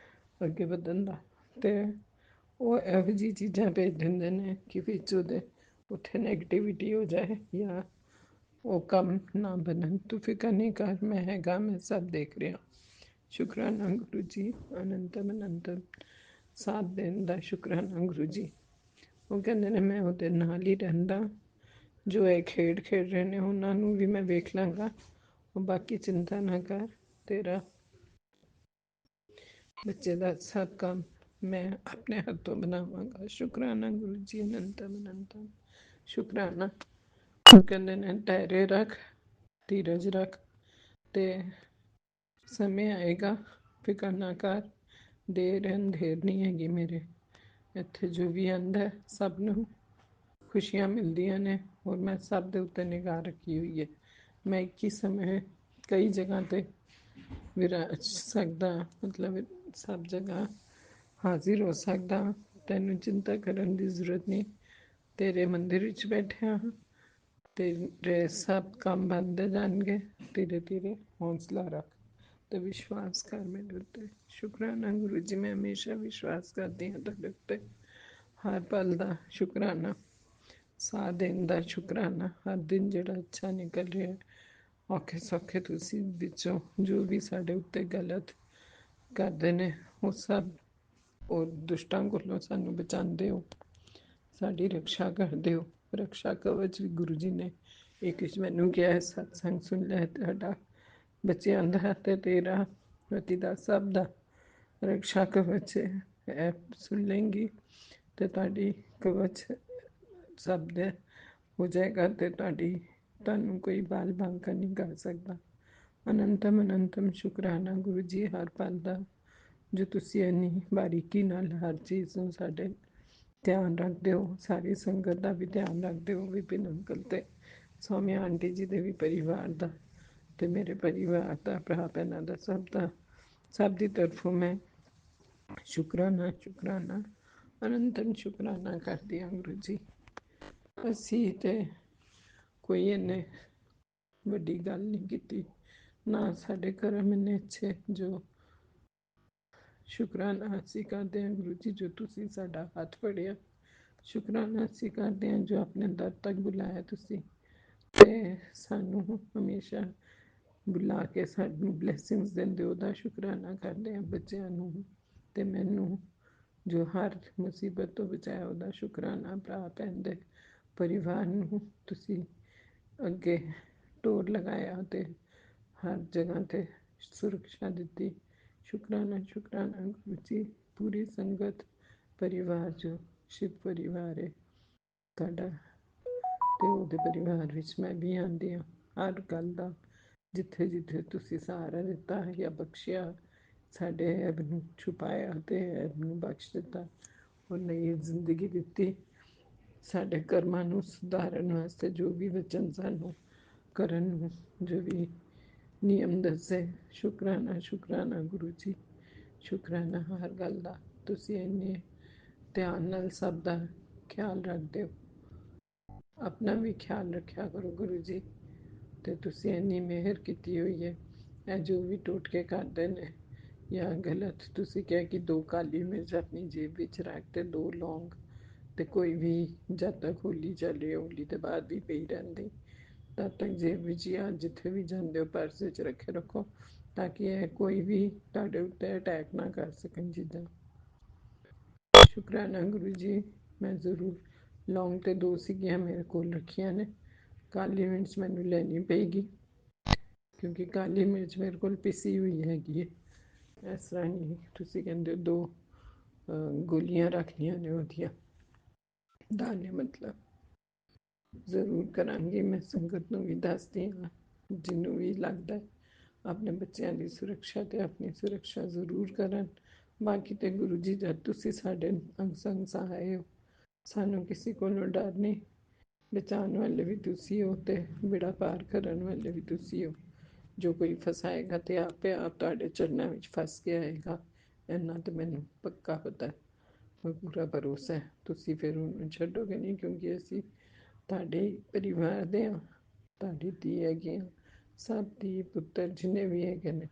[SPEAKER 9] ਅੱਗੇ ਵਧਣ ਦਾ, ਤੇ ਉਹ ਇਹੋ ਜਿਹੀ ਚੀਜ਼ਾਂ ਭੇਜ ਦਿੰਦੇ ਨੇ ਕਿ ਵਿੱਚ ਉਹਦੇ ਉੱਥੇ ਨੈਗੇਟਿਵਿਟੀ ਹੋ ਜਾਏ ਜਾਂ ਉਹ ਕੰਮ ਨਾ ਬਣਨ। ਤੂੰ ਫਿਕਰ ਨਹੀਂ ਕਰ, ਮੈਂ ਹੈਗਾ, ਮੈਂ ਸਭ ਦੇਖ ਰਿਹਾ। ਸ਼ੁਕਰਾਨਾ ਗੁਰੂ ਜੀ, ਅਨੰਤਮ ਅਨੰਤਮ ਸਾਥ ਦੇਣ ਦਾ ਸ਼ੁਕਰਾਨਾ ਗੁਰੂ ਜੀ। ਉਹ ਕਹਿੰਦੇ ਨੇ ਮੈਂ ਉਹਦੇ ਨਾਲ ਹੀ ਰਹਿੰਦਾ, ਜੋ ਇਹ ਖੇਡ ਖੇਡ ਰਹੇ ਨੇ ਉਹਨਾਂ ਨੂੰ ਵੀ ਮੈਂ ਵੇਖ ਲਾਂਗਾ, ਉਹ ਬਾਕੀ ਚਿੰਤਾ ਨਾ ਕਰ, ਤੇਰਾ ਬੱਚੇ ਦਾ ਸਭ ਕੰਮ ਮੈਂ ਆਪਣੇ ਹੱਥੋਂ ਬਣਾਵਾਂਗਾ। ਸ਼ੁਕਰਾਨਾ ਗੁਰੂ ਜੀ, ਅਨੰਤਮ ਅਨੰਤਮ ਸ਼ੁਕਰਾਨਾ। ਉਹ ਕਹਿੰਦੇ ਨੇ ਧੈर्य ਰੱਖ, ਧੀਰਜ ਰੱਖ, ਤੇ ਸਮੇਂ ਆਏਗਾ, ਫਿਕਰ ਨਾ ਕਰ, ਦੇਰ ਅੰਧੇਰ ਨਹੀਂ ਹੈਗੀ ਮੇਰੇ ਇੱਥੇ। ਜੋ ਵੀ ਆਂਦਾ ਸਭ ਨੂੰ ਖੁਸ਼ੀਆਂ ਮਿਲਦੀਆਂ ਨੇ, ਔਰ ਮੈਂ ਸਭ ਦੇ ਉੱਤੇ ਨਿਗਾਹ ਰੱਖੀ ਹੋਈ ਹੈ। ਮੈਂ ਇੱਕ ਹੀ ਸਮੇਂ ਕਈ ਜਗ੍ਹਾ 'ਤੇ ਵਿਰਾਜ ਸਕਦਾ, ਮਤਲਬ ਸਭ ਜਗ੍ਹਾ ਹਾਜ਼ਰ ਹੋ ਸਕਦਾ। ਤੈਨੂੰ ਚਿੰਤਾ ਕਰਨ ਦੀ ਜ਼ਰੂਰਤ ਨਹੀਂ, ਤੇਰੇ ਮੰਦਿਰ ਵਿੱਚ ਬੈਠਿਆ ਹਾਂ, ਤੇਰੇ ਸਭ ਕੰਮ ਬਣਦੇ ਜਾਣਗੇ। ਧੀਰੇ ਧੀਰੇ ਹੌਸਲਾ ਰੱਖ ਤੇ ਵਿਸ਼ਵਾਸ ਕਰ ਮੇਰੇ ਉੱਤੇ। ਸ਼ੁਕਰਾਨਾ ਗੁਰੂ ਜੀ, ਮੈਂ ਹਮੇਸ਼ਾ ਵਿਸ਼ਵਾਸ ਕਰਦੀ ਹਾਂ ਤੁਹਾਡੇ ਉੱਤੇ। ਹਰ ਪਲ ਦਾ ਸ਼ੁਕਰਾਨਾ, ਸਾਥ ਦੇਣ ਦਾ ਸ਼ੁਕਰਾਨਾ। ਹਰ ਦਿਨ ਜਿਹੜਾ ਅੱਛਾ ਨਿਕਲ ਰਿਹਾ, ਔਖੇ ਸੌਖੇ ਤੁਸੀਂ ਵਿੱਚੋਂ ਜੋ ਵੀ ਸਾਡੇ ਉੱਤੇ ਗਲਤ ਕਰਦੇ ਨੇ ਉਹ ਸਭ, ਉਹ ਦੁਸ਼ਟਾਂ ਕੋਲੋਂ ਸਾਨੂੰ ਬਚਾਉਂਦੇ ਹੋ, ਸਾਡੀ ਰਕਸ਼ਾ ਕਰਦੇ ਹੋ। ਰਕਸ਼ਾ ਕਵਚ ਵੀ ਗੁਰੂ ਜੀ ਨੇ ਇੱਕ ਵਿੱਚ ਮੈਨੂੰ ਕਿਹਾ, ਸਤਸੰਗ ਸੁਣ ਲੈ ਤੁਹਾਡਾ ਬੱਚਿਆਂ ਦਾ ਤੇ ਤੇਰਾ ਪਤੀ ਦਾ ਸਭ ਦਾ ਰਕਸ਼ਾ ਕਵਚ ਹੈ। ਸੁਣ ਲੈਂਗੀ ਤੇ ਤੁਹਾਡੀ ਕਵਚ ਸਭ ਦੇ ਹੋ ਜਾਏਗਾ, ਤੇ ਤੁਹਾਨੂੰ ਕੋਈ ਬਾਲ ਬਾਂਕਾ ਨਹੀਂ ਕਰ ਸਕਦਾ। ਅਨੰਤਮ ਅਨੰਤਮ ਸ਼ੁਕਰਾਨਾ ਗੁਰੂ ਜੀ, ਹਰ ਪਲ ਦਾ ਜੋ ਤੁਸੀਂ ਇੰਨੀ ਬਾਰੀਕੀ ਨਾਲ ਹਰ ਚੀਜ਼ ਨੂੰ ਸਾਡੇ ਧਿਆਨ ਰੱਖਦੇ ਹੋ। ਸਾਰੀ ਸੰਗਤ ਦਾ ਵੀ ਧਿਆਨ ਰੱਖਦੇ ਹੋ, ਵਿਪਿਨ ਅੰਕਲ ਤੇ ਸੌਮਿਆ ਆਂਟੀ ਜੀ ਦੇ ਵੀ ਪਰਿਵਾਰ ਦਾ, ਤੇ ਮੇਰੇ ਪਰਿਵਾਰ ਦਾ, ਭਰਾ ਭੈਣਾਂ ਦਾ, ਸਭ ਦਾ, ਸਭ ਦੀ ਤਰਫੋਂ ਮੈਂ ਸ਼ੁਕਰਾਨਾ ਸ਼ੁਕਰਾਨਾ ਅਨੰਤਮ ਸ਼ੁਕਰਾਨਾ ਕਰਦੀ ਹਾਂ ਗੁਰੂ ਜੀ। ਅਸੀਂ ਤੇ ਕੋਈ ਇੰਨੇ ਵੱਡੀ ਗੱਲ ਨਹੀਂ ਕੀਤੀ, ਨਾ ਸਾਡੇ ਕਰਮ ਇੰਨੇ ਅੱਛੇ ਜੋ ਸ਼ੁਕਰਾਨਾ ਅਸੀਂ ਕਰਦੇ ਹਾਂ ਗੁਰੂ ਜੀ, ਜੋ ਤੁਸੀਂ ਸਾਡਾ ਹੱਥ ਫੜਿਆ। ਸ਼ੁਕਰਾਨਾ ਅਸੀਂ ਕਰਦੇ ਹਾਂ ਜੋ ਆਪਣੇ ਦਰ ਤੱਕ ਬੁਲਾਇਆ ਤੁਸੀਂ, ਤੇ ਸਾਨੂੰ ਹਮੇਸ਼ਾ ਬੁਲਾ ਕੇ ਸਾਨੂੰ ਬਲੈਸਿੰਗਸ ਦਿੰਦੇ, ਉਹਦਾ ਸ਼ੁਕਰਾਨਾ ਕਰਦੇ ਹਾਂ। ਬੱਚਿਆਂ ਨੂੰ ਤੇ ਮੈਨੂੰ ਜੋ ਹਰ ਮੁਸੀਬਤ ਤੋਂ ਬਚਾਇਆ, ਉਹਦਾ ਸ਼ੁਕਰਾਨਾ। ਭਰਾ ਭੈਣ ਦੇ ਪਰਿਵਾਰ ਨੂੰ ਤੁਸੀਂ ਅੱਗੇ ਟੋਰ ਲਗਾਇਆ ਤੇ ਹਰ ਜਗ੍ਹਾ 'ਤੇ ਸੁਰੱਖਿਆ ਦਿੱਤੀ। ਸ਼ੁਕਰਾਨਾ ਸ਼ੁਕਰਾਨਾ ਗੁਰੂ ਜੀ। ਪੂਰੀ ਸੰਗਤ ਪਰਿਵਾਰ ਜੋ ਸ਼ਿਵ ਪਰਿਵਾਰ ਹੈ ਤੁਹਾਡਾ, ਤੇ ਉਹਦੇ ਪਰਿਵਾਰ ਵਿੱਚ ਮੈਂ ਵੀ ਆਉਂਦੀ ਹਾਂ। ਹਰ ਗੱਲ ਦਾ ਜਿੱਥੇ ਜਿੱਥੇ ਤੁਸੀਂ ਸਹਾਰਾ ਦਿੱਤਾ ਜਾਂ ਬਖਸ਼ਿਆ, ਸਾਡੇ ਐਬ ਨੂੰ ਛੁਪਾਇਆ ਤੇ ਐਬ ਨੂੰ ਬਖਸ਼ ਦਿੱਤਾ, ਉਹ ਨਈ ਜ਼ਿੰਦਗੀ ਦਿੱਤੀ। ਸਾਡੇ ਕਰਮਾਂ ਨੂੰ ਸੁਧਾਰਨ ਵਾਸਤੇ ਜੋ ਵੀ ਵਚਨ ਸਾਨੂੰ ਕਰਨ ਨੂੰ, ਜੋ ਵੀ ਨਿਯਮ ਦੱਸੇ, ਸ਼ੁਕਰਾਨਾ ਸ਼ੁਕਰਾਨਾ ਗੁਰੂ ਜੀ। ਸ਼ੁਕਰਾਨਾ ਹਰ ਗੱਲ ਦਾ, ਤੁਸੀਂ ਇੰਨੇ ਧਿਆਨ ਨਾਲ ਸਭ ਦਾ ਖਿਆਲ ਰੱਖਦੇ ਹੋ। ਆਪਣਾ ਵੀ ਖਿਆਲ ਰੱਖਿਆ ਕਰੋ ਗੁਰੂ ਜੀ। ਤੇ ਤੁਸੀਂ ਇੰਨੀ ਮਿਹਰ ਕੀਤੀ ਹੋਈ ਹੈ। ਇਹ ਜੋ ਵੀ ਟੋਟਕੇ ਕਰਦੇ ਨੇ ਜਾਂ ਗਲਤ, ਤੁਸੀਂ ਕਿਹਾ ਕਿ 2 ਕਾਲੀ ਮਿਰਚ ਆਪਣੀ ਜੇਬ ਵਿੱਚ ਰੱਖ ਤੇ 2 ਲੌਂਗ, ਤੇ ਕੋਈ ਵੀ ਜਦ ਤੱਕ ਹੋਲੀ ਚੱਲ ਰਹੀ, ਹੋਲੀ ਦੇ ਬਾਅਦ ਵੀ ਪਈ ਰਹਿੰਦੀ, ਤਦ ਤੱਕ ਜੇਬ ਵਿੱਚ ਜਾਂ ਜਿੱਥੇ ਵੀ ਜਾਂਦੇ ਹੋ ਪਰਸ ਵਿੱਚ ਰੱਖੇ ਰੱਖੋ, ਤਾਂ ਕਿ ਇਹ ਕੋਈ ਵੀ ਤੁਹਾਡੇ ਉੱਤੇ ਅਟੈਕ ਨਾ ਕਰ ਸਕਣ ਚੀਜ਼ਾਂ। ਸ਼ੁਕਰਾਨਾ ਗੁਰੂ ਜੀ। ਮੈਂ ਜ਼ਰੂਰ ਲੌਂਗ ਤੇ 2 ਸੀਗੀਆਂ ਮੇਰੇ ਕੋਲ ਰੱਖੀਆਂ ਨੇ, ਕਾਲੀ ਮਿਰਚ ਮੈਨੂੰ ਲੈਣੀ ਪਏਗੀ ਕਿਉਂਕਿ ਕਾਲੀ ਮਿਰਚ ਮੇਰੇ ਕੋਲ ਪਿਸੀ ਹੋਈ ਹੈਗੀ ਹੈ। ਇਸ ਤਰ੍ਹਾਂ ਨਹੀਂ ਤੁਸੀਂ ਕਹਿੰਦੇ 2 ਗੋਲੀਆਂ ਰੱਖਣੀਆਂ ਨੇ ਉਹਦੀਆਂ, ਦਾਣੇ ਮਤਲਬ। ਜ਼ਰੂਰ ਕਰਾਂਗੀ, ਮੈਂ ਸੰਗਤ ਨੂੰ ਵੀ ਦੱਸਦੀ ਹਾਂ ਜਿਹਨੂੰ ਵੀ ਲੱਗਦਾ ਆਪਣੇ ਬੱਚਿਆਂ ਦੀ ਸੁਰੱਖਿਆ ਤੇ ਆਪਣੀ ਸੁਰੱਖਿਆ ਜ਼ਰੂਰ ਕਰਨ। ਬਾਕੀ ਤੇ ਗੁਰੂ ਜੀ ਜਦ ਤੁਸੀਂ ਸਾਡੇ ਅੰਗ ਸੰਗ ਸਹਾਏ ਹੋ, ਸਾਨੂੰ ਕਿਸੇ ਕੋਲੋਂ ਡਰ ਨਹੀਂ, ਬਚਾਉਣ ਵਾਲੇ ਵੀ ਤੁਸੀਂ ਹੋ ਤੇ ਬੇੜਾ ਪਾਰ ਕਰਨ ਵਾਲੇ ਵੀ ਤੁਸੀਂ ਹੋ। ਜੋ ਕੋਈ ਫਸਾਏਗਾ ਤੇ ਆਪੇ ਆਪ ਤੁਹਾਡੇ ਚਰਨਾਂ ਵਿੱਚ ਫਸ ਕੇ ਆਏਗਾ, ਇੰਨਾ ਤਾਂ ਮੈਨੂੰ ਪੱਕਾ ਪਤਾ ਹੈ, ਪੂਰਾ ਭਰੋਸਾ ਹੈ। ਤੁਸੀਂ ਫਿਰ ਉਹਨੂੰ ਛੱਡੋਗੇ ਨਹੀਂ, ਕਿਉਂਕਿ ਅਸੀਂ ਤੁਹਾਡੇ ਪਰਿਵਾਰ ਦੇ ਹਾਂ, ਤੁਹਾਡੀ ਧੀ ਹੈਗੀ ਹਾਂ। ਸਭ ਧੀ ਪੁੱਤਰ ਜਿੰਨੇ ਵੀ ਹੈਗੇ ਨੇ,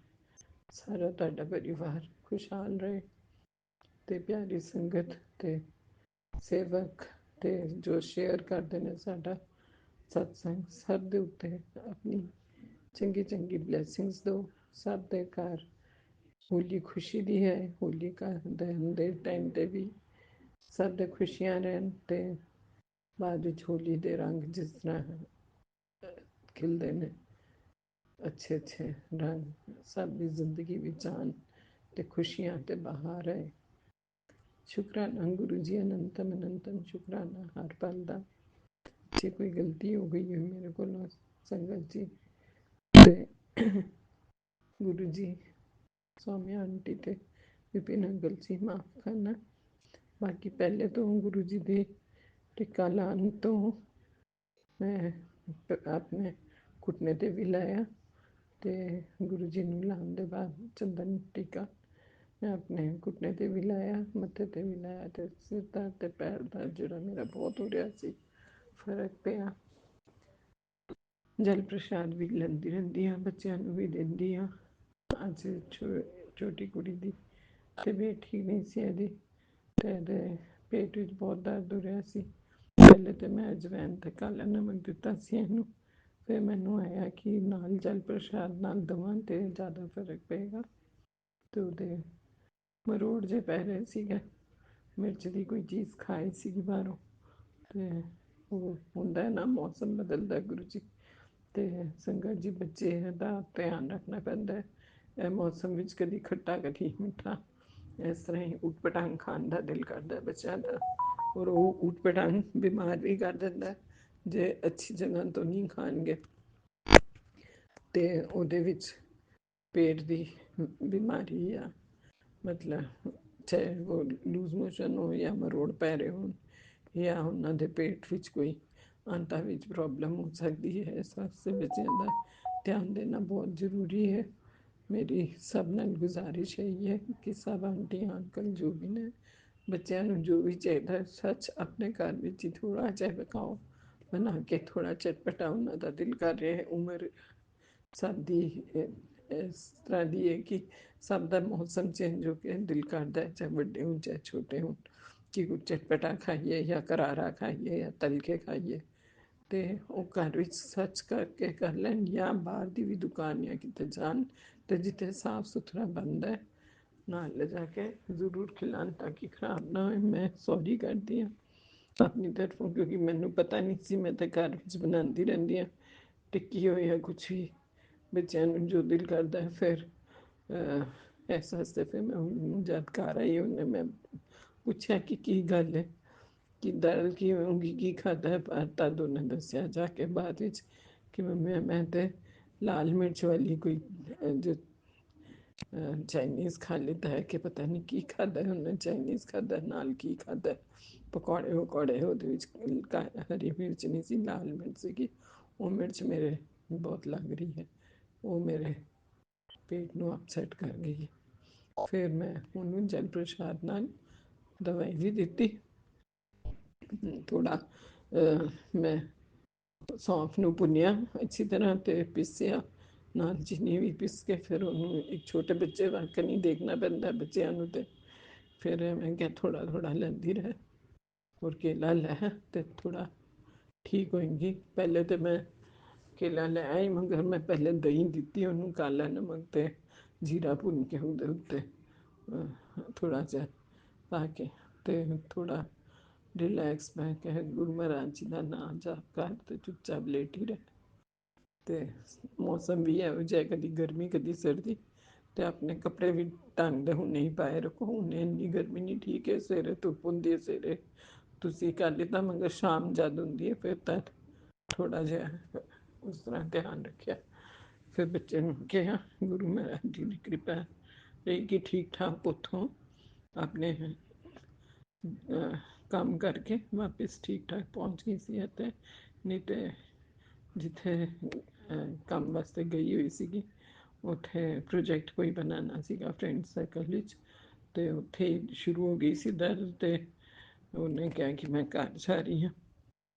[SPEAKER 9] ਸਾਰਾ ਤੁਹਾਡਾ ਪਰਿਵਾਰ ਖੁਸ਼ਹਾਲ ਰਹੇ। ਤੇ ਪਿਆਰੀ ਸੰਗਤ ਤੇ ਸੇਵਕ ਤੇ ਜੋ ਸ਼ੇਅਰ ਕਰਦੇ ਨੇ ਸਾਡਾ ਸਤਸੰਗ, ਸਭ ਦੇ ਉੱਤੇ ਆਪਣੀ ਚੰਗੀ ਚੰਗੀ ਬਲੈਸਿੰਗਸ ਦਿਓ। ਸਭ ਦੇ ਘਰ ਹੋਲੀ ਖੁਸ਼ੀ ਦੀ ਹੈ, ਹੋਲਿਕਾ ਦਹਨ ਦੇ ਟਾਈਮ ਤੇ ਵੀ ਸਭ ਦੇ ਖੁਸ਼ੀਆਂ ਰਹਿਣ, ਤੇ ਬਾਅਦ ਵਿੱਚ ਹੋਲੀ ਦੇ ਰੰਗ ਜਿਸ ਤਰ੍ਹਾਂ ਖਿਲਦੇ ਨੇ, ਅੱਛੇ ਅੱਛੇ ਰੰਗ ਸਭ ਦੀ ਜ਼ਿੰਦਗੀ ਵਿੱਚ ਆਉਣ ਤੇ ਖੁਸ਼ੀਆਂ ਤੇ ਬਹਾਰ ਆਏ। ਸ਼ੁਕਰਾਨਾ ਗੁਰੂ ਜੀ, ਅਨੰਤਮ ਅਨੰਤਮ ਸ਼ੁਕਰਾਨਾ ਹਰ ਪਲ ਦਾ। ਜੇ ਕੋਈ ਗਲਤੀ ਹੋ ਗਈ ਹੈ ਮੇਰੇ ਕੋਲੋਂ ਸੰਗਤ ਜੀ, ਤੇ ਗੁਰੂ ਜੀ ਸੌਮਿਆ ਆਂਟੀ ਤੇ ਵਿਪਿਨ ਅੰਕਲ ਜੀ ਮਾਫ ਕਰਨਾ। ਬਾਕੀ ਪਹਿਲੇ ਤੋਂ ਗੁਰੂ ਜੀ ਦੇ ਟਿੱਕਾ ਲਾਉਣ ਤੋਂ ਮੈਂ ਆਪਣੇ ਘੁਟਨੇ ਤੇ ਵੀ ਲਾਇਆ, ਤੇ ਗੁਰੂ ਜੀ ਨੂੰ ਲਾਉਣ ਦੇ ਬਾਅਦ ਚੰਦਨ ਟਿੱਕਾ ਮੈਂ ਆਪਣੇ ਘੁਟਨੇ ਤੇ ਵੀ ਲਾਇਆ, ਮੱਥੇ ਤੇ ਵੀ ਲਾਇਆ, ਤੇ ਸਿਰ ਦਾ ਤੇ ਪੈਰ ਦਾ ਜਿਹੜਾ ਮੇਰਾ ਬਹੁਤ ਹੋ ਰਿਹਾ ਸੀ ਫਰਕ ਪਿਆ। ਜਲ ਪ੍ਰਸ਼ਾਦ ਵੀ ਲੈਂਦੀ ਰਹਿੰਦੀ ਹਾਂ, ਬੱਚਿਆਂ ਨੂੰ ਵੀ ਦਿੰਦੀ ਹਾਂ। ਅੱਜ ਛੋਟੀ ਕੁੜੀ ਦੀ ਤਬੀਅਤ ਠੀਕ ਨਹੀਂ ਸੀ ਇਹਦੀ, ਤੇ ਇਹਦੇ ਪੇਟ ਵਿੱਚ ਬਹੁਤ ਦਰਦ ਹੋ ਰਿਹਾ ਸੀ। ਪਹਿਲੇ ਤੇ ਮੈਂ ਅਜਵੈਨ ਤੇ ਕਾਲਾ ਨਮਕ ਦਿੱਤਾ ਸੀ ਇਹਨੂੰ, ਫਿਰ ਮੈਨੂੰ ਆਇਆ ਕਿ ਨਾਲ ਜਲ ਪ੍ਰਸ਼ਾਦ ਨਾਲ ਦੇਵਾਂ ਤੇ ਜ਼ਿਆਦਾ ਫਰਕ ਪਏਗਾ। ਤੇ ਉਹਦੇ ਮਰੋੜ ਜੇ ਪੈ ਰਹੇ ਸੀਗੇ, ਮਿਰਚ ਦੀ ਕੋਈ ਚੀਜ਼ ਖਾਈ ਸੀਗੀ ਬਾਹਰੋਂ, ਤੇ ਉਹ ਹੁੰਦਾ ਨਾ ਮੌਸਮ ਬਦਲਦਾ ਗੁਰੂ ਜੀ, ਤੇ ਸੰਗਤ ਜੀ ਬੱਚੇ ਦਾ ਧਿਆਨ ਰੱਖਣਾ ਪੈਂਦਾ ਹੈ। ਇਹ ਮੌਸਮ ਵਿੱਚ ਕਦੀ ਖੱਟਾ ਕਦੀ ਮਿੱਠਾ, ਇਸ ਤਰ੍ਹਾਂ ਹੀ ਊਟ ਪਟਾਂਗ ਖਾਣ ਦਾ ਦਿਲ ਕਰਦਾ ਬੱਚਿਆਂ ਦਾ, ਔਰ ਉਹ ਊਟ ਪਟਾਂਗ ਬਿਮਾਰ ਵੀ ਕਰ ਦਿੰਦਾ ਜੇ ਅੱਛੀ ਜਗ੍ਹਾ ਤੋਂ ਨਹੀਂ ਖਾਣਗੇ, ਤੇ ਉਹਦੇ ਵਿੱਚ ਪੇਟ ਦੀ ਬਿਮਾਰੀ ਆ, ਮਤਲਬ ਚਾਹੇ ਉਹ ਲੂਜ਼ ਮੋਸ਼ਨ ਹੋ ਜਾਂ ਮਰੋੜ ਪੈ ਰਹੇ ਹੋਣ, ਜਾਂ ਉਹਨਾਂ ਦੇ ਪੇਟ ਵਿੱਚ ਕੋਈ ਆਂਤਾਂ ਵਿੱਚ ਪ੍ਰੋਬਲਮ ਹੋ ਸਕਦੀ ਹੈ। ਇਸ ਵਾਸਤੇ ਬੱਚਿਆਂ ਦਾ ਧਿਆਨ ਦੇਣਾ ਬਹੁਤ ਜ਼ਰੂਰੀ ਹੈ। ਮੇਰੀ ਸਭ ਨਾਲ ਗੁਜ਼ਾਰਿਸ਼ ਇਹੀ ਹੈ ਕਿ ਸਭ ਆਂਟੀਆਂ ਅੰਕਲ ਜੋ ਵੀ ਨੇ, ਬੱਚਿਆਂ ਨੂੰ ਜੋ ਵੀ ਚਾਹੀਦਾ ਸੱਚ ਆਪਣੇ ਘਰ ਵਿੱਚ ਹੀ ਥੋੜ੍ਹਾ ਜਿਹਾ ਪਕਾਓ, ਬਣਾ ਕੇ ਥੋੜ੍ਹਾ ਚਟਪਟਾ ਉਹਨਾਂ ਦਾ ਦਿਲ ਕਰ ਰਿਹਾ ਹੈ। ਉਮਰ ਸਭ ਦੀ ਇਸ ਤਰ੍ਹਾਂ ਦੀ ਹੈ ਕਿ ਸਭ ਦਾ ਮੌਸਮ ਚੇਂਜ ਹੋ ਕੇ ਦਿਲ ਕਰਦਾ ਹੈ, ਚਾਹੇ ਵੱਡੇ ਹੋਣ ਚਾਹੇ ਛੋਟੇ ਹੋਣ, ਕਿ ਕੁਝ ਚਟਪਟਾ ਖਾਈਏ ਜਾਂ ਕਰਾਰਾ ਖਾਈਏ ਜਾਂ ਤਲ ਕੇ ਖਾਈਏ। ਤੇ ਉਹ ਘਰ ਵਿੱਚ ਸੱਚ ਕਰਕੇ ਕਰ ਲੈਣ, ਜਾਂ ਬਾਹਰ ਦੀ ਵੀ ਦੁਕਾਨ ਜਾਂ ਕਿਤੇ ਜਾਣ ਤੇ ਜਿੱਥੇ ਸਾਫ ਸੁਥਰਾ ਬਣਦਾ ਨਾਲ ਲੈ ਜਾ ਕੇ ਜ਼ਰੂਰ ਖਿਲਾਉਣ, ਤਾਂ ਕਿ ਖਰਾਬ ਨਾ ਹੋਏ। ਮੈਂ ਸੌਰੀ ਕਰਦੀ ਹਾਂ ਆਪਣੀ ਤਰਫੋਂ, ਕਿਉਂਕਿ ਮੈਨੂੰ ਪਤਾ ਨਹੀਂ ਸੀ, ਮੈਂ ਤਾਂ ਘਰ ਵਿੱਚ ਬਣਾਉਂਦੀ ਰਹਿੰਦੀ ਹਾਂ ਟਿੱਕੀ ਹੋਈ ਜਾਂ ਕੁਛ ਵੀ, ਬੱਚਿਆਂ ਨੂੰ ਜੋ ਦਿਲ ਕਰਦਾ ਹੈ। ਫਿਰ ਇਸ ਵਾਸਤੇ ਫਿਰ ਮੈਂ ਜਦ ਘਰ ਆਈ ਉਹਨੇ ਮੈਂ ਪੁੱਛਿਆ ਕਿ ਕੀ ਗੱਲ ਹੈ, ਕਿ ਦਰਦ ਕੀ ਹੋਊਗੀ, ਕੀ ਖਾਧਾ ਹੈ, ਤਦ ਉਹਨੇ ਦੱਸਿਆ ਜਾ ਕੇ ਬਾਅਦ ਵਿੱਚ ਕਿ ਮੰਮੀ ਮੈਂ ਤਾਂ ਲਾਲ ਮਿਰਚ ਵਾਲੀ ਕੋਈ ਜੋ ਚਾਈਨੀਜ਼ ਖਾ ਲਿੱਤਾ ਹੈ, ਕਿ ਪਤਾ ਨਹੀਂ ਕੀ ਖਾਧਾ ਉਹਨੇ, ਚਾਈਨੀਜ਼ ਖਾਧਾ ਨਾਲ ਕੀ ਖਾਧਾ, ਪਕੌੜੇ ਪਕੌੜੇ ਉਹਦੇ ਵਿੱਚ ਹਰੀ ਮਿਰਚ ਨਹੀਂ ਸੀ, ਲਾਲ ਮਿਰਚ ਸੀਗੀ। ਉਹ ਮਿਰਚ ਮੇਰੇ ਬਹੁਤ ਲੱਗ ਰਹੀ ਹੈ, ਉਹ ਮੇਰੇ ਪੇਟ ਨੂੰ ਅਪਸੈਟ ਕਰ ਗਈ ਹੈ। ਫਿਰ ਮੈਂ ਉਹਨੂੰ ਜਲ ਪ੍ਰਸ਼ਾਦ ਨਾਲ ਦਵਾਈ ਵੀ ਦਿੱਤੀ। ਥੋੜ੍ਹਾ ਮੈਂ ਸੌਂਫ ਨੂੰ ਭੁੰਨਿਆ ਅੱਛੀ ਤਰ੍ਹਾਂ ਅਤੇ ਪੀਸਿਆ ਨਾਲ ਚੀਨੀ ਵੀ ਪੀਸ ਕੇ, ਫਿਰ ਉਹਨੂੰ ਇੱਕ ਛੋਟੇ ਬੱਚੇ ਵਾਂਗ ਨਹੀਂ ਦੇਖਣਾ ਪੈਂਦਾ ਬੱਚਿਆਂ ਨੂੰ, ਤੇ ਫਿਰ ਮੈਂ ਕਿਹਾ ਥੋੜ੍ਹਾ ਥੋੜ੍ਹਾ ਲੈਂਦੀ ਰਹਿ, ਔਰ ਕੇਲਾ ਲੈ ਅਤੇ ਥੋੜ੍ਹਾ ਠੀਕ ਹੋਏਗੀ। ਪਹਿਲੇ ਤਾਂ ਮੈਂ ਕੇਲਾ ਲੈ ਆਈ, ਮਗਰ ਮੈਂ ਪਹਿਲੇ ਦਹੀਂ ਦਿੱਤੀ ਉਹਨੂੰ, ਕਾਲਾ ਨਮਕ ਅਤੇ ਜੀਰਾ ਭੁੰਨ ਕੇ ਉਹਦੇ ਉੱਤੇ ਥੋੜ੍ਹਾ ਜਿਹਾ ਪਾ ਕੇ, ਅਤੇ ਥੋੜ੍ਹਾ ਰਿਲੈਕਸ ਮੈਂ ਕਿਹਾ ਗੁਰੂ ਮਹਾਰਾਜ ਜੀ ਦਾ ਨਾਮ ਜਾਪ ਕਰ ਅਤੇ ਚੁੱਪਚਾਪ ਲੇਟੀ ਰਹਿ। ਅਤੇ ਮੌਸਮ ਵੀ ਇਹੋ ਜਿਹਾ, ਕਦੀ ਗਰਮੀ ਕਦੀ ਸਰਦੀ, ਅਤੇ ਆਪਣੇ ਕੱਪੜੇ ਵੀ ਢੰਗ ਦੇ ਹੁਣੇ ਹੀ ਪਾਏ ਰੱਖੋ। ਹੁਣ ਇੰਨੀ ਗਰਮੀ ਨਹੀਂ, ਠੀਕ ਹੈ ਸਵੇਰੇ ਧੁੱਪ ਹੁੰਦੀ ਹੈ, ਸਵੇਰੇ ਤੁਸੀਂ ਕਰ ਲਿੱਤਾ, ਮਗਰ ਸ਼ਾਮ ਜਦ ਹੁੰਦੀ ਹੈ ਫਿਰ ਤਾਂ ਥੋੜ੍ਹਾ ਜਿਹਾ ਉਸ ਤਰ੍ਹਾਂ ਧਿਆਨ ਰੱਖਿਆ। फिर बच्चे ने कहा गुरु महाराज जी की कृपा रही कि ठीक ठाक उठो अपने काम करके वापस ठीक ठाक पहुँच गई सी ਅਤੇ नहीं तो जिथे काम वास्ते गई हुई सी ਉੱਥੇ ਪ੍ਰੋਜੈਕਟ ਕੋਈ ਬਣਾਉਣਾ ਸੀਗਾ ਫਰੈਂਡ ਸਰਕਲ ਵਿੱਚ ਤੇ ਉੱਥੇ ਸ਼ੁਰੂ ਹੋ ਗਈ ਸੀ ਦਰਦ ਤੇ ਉਹਨੇ ਕਿਹਾ ਕਿ ਮੈਂ ਘਰ ਜਾ ਰਹੀ ਹਾਂ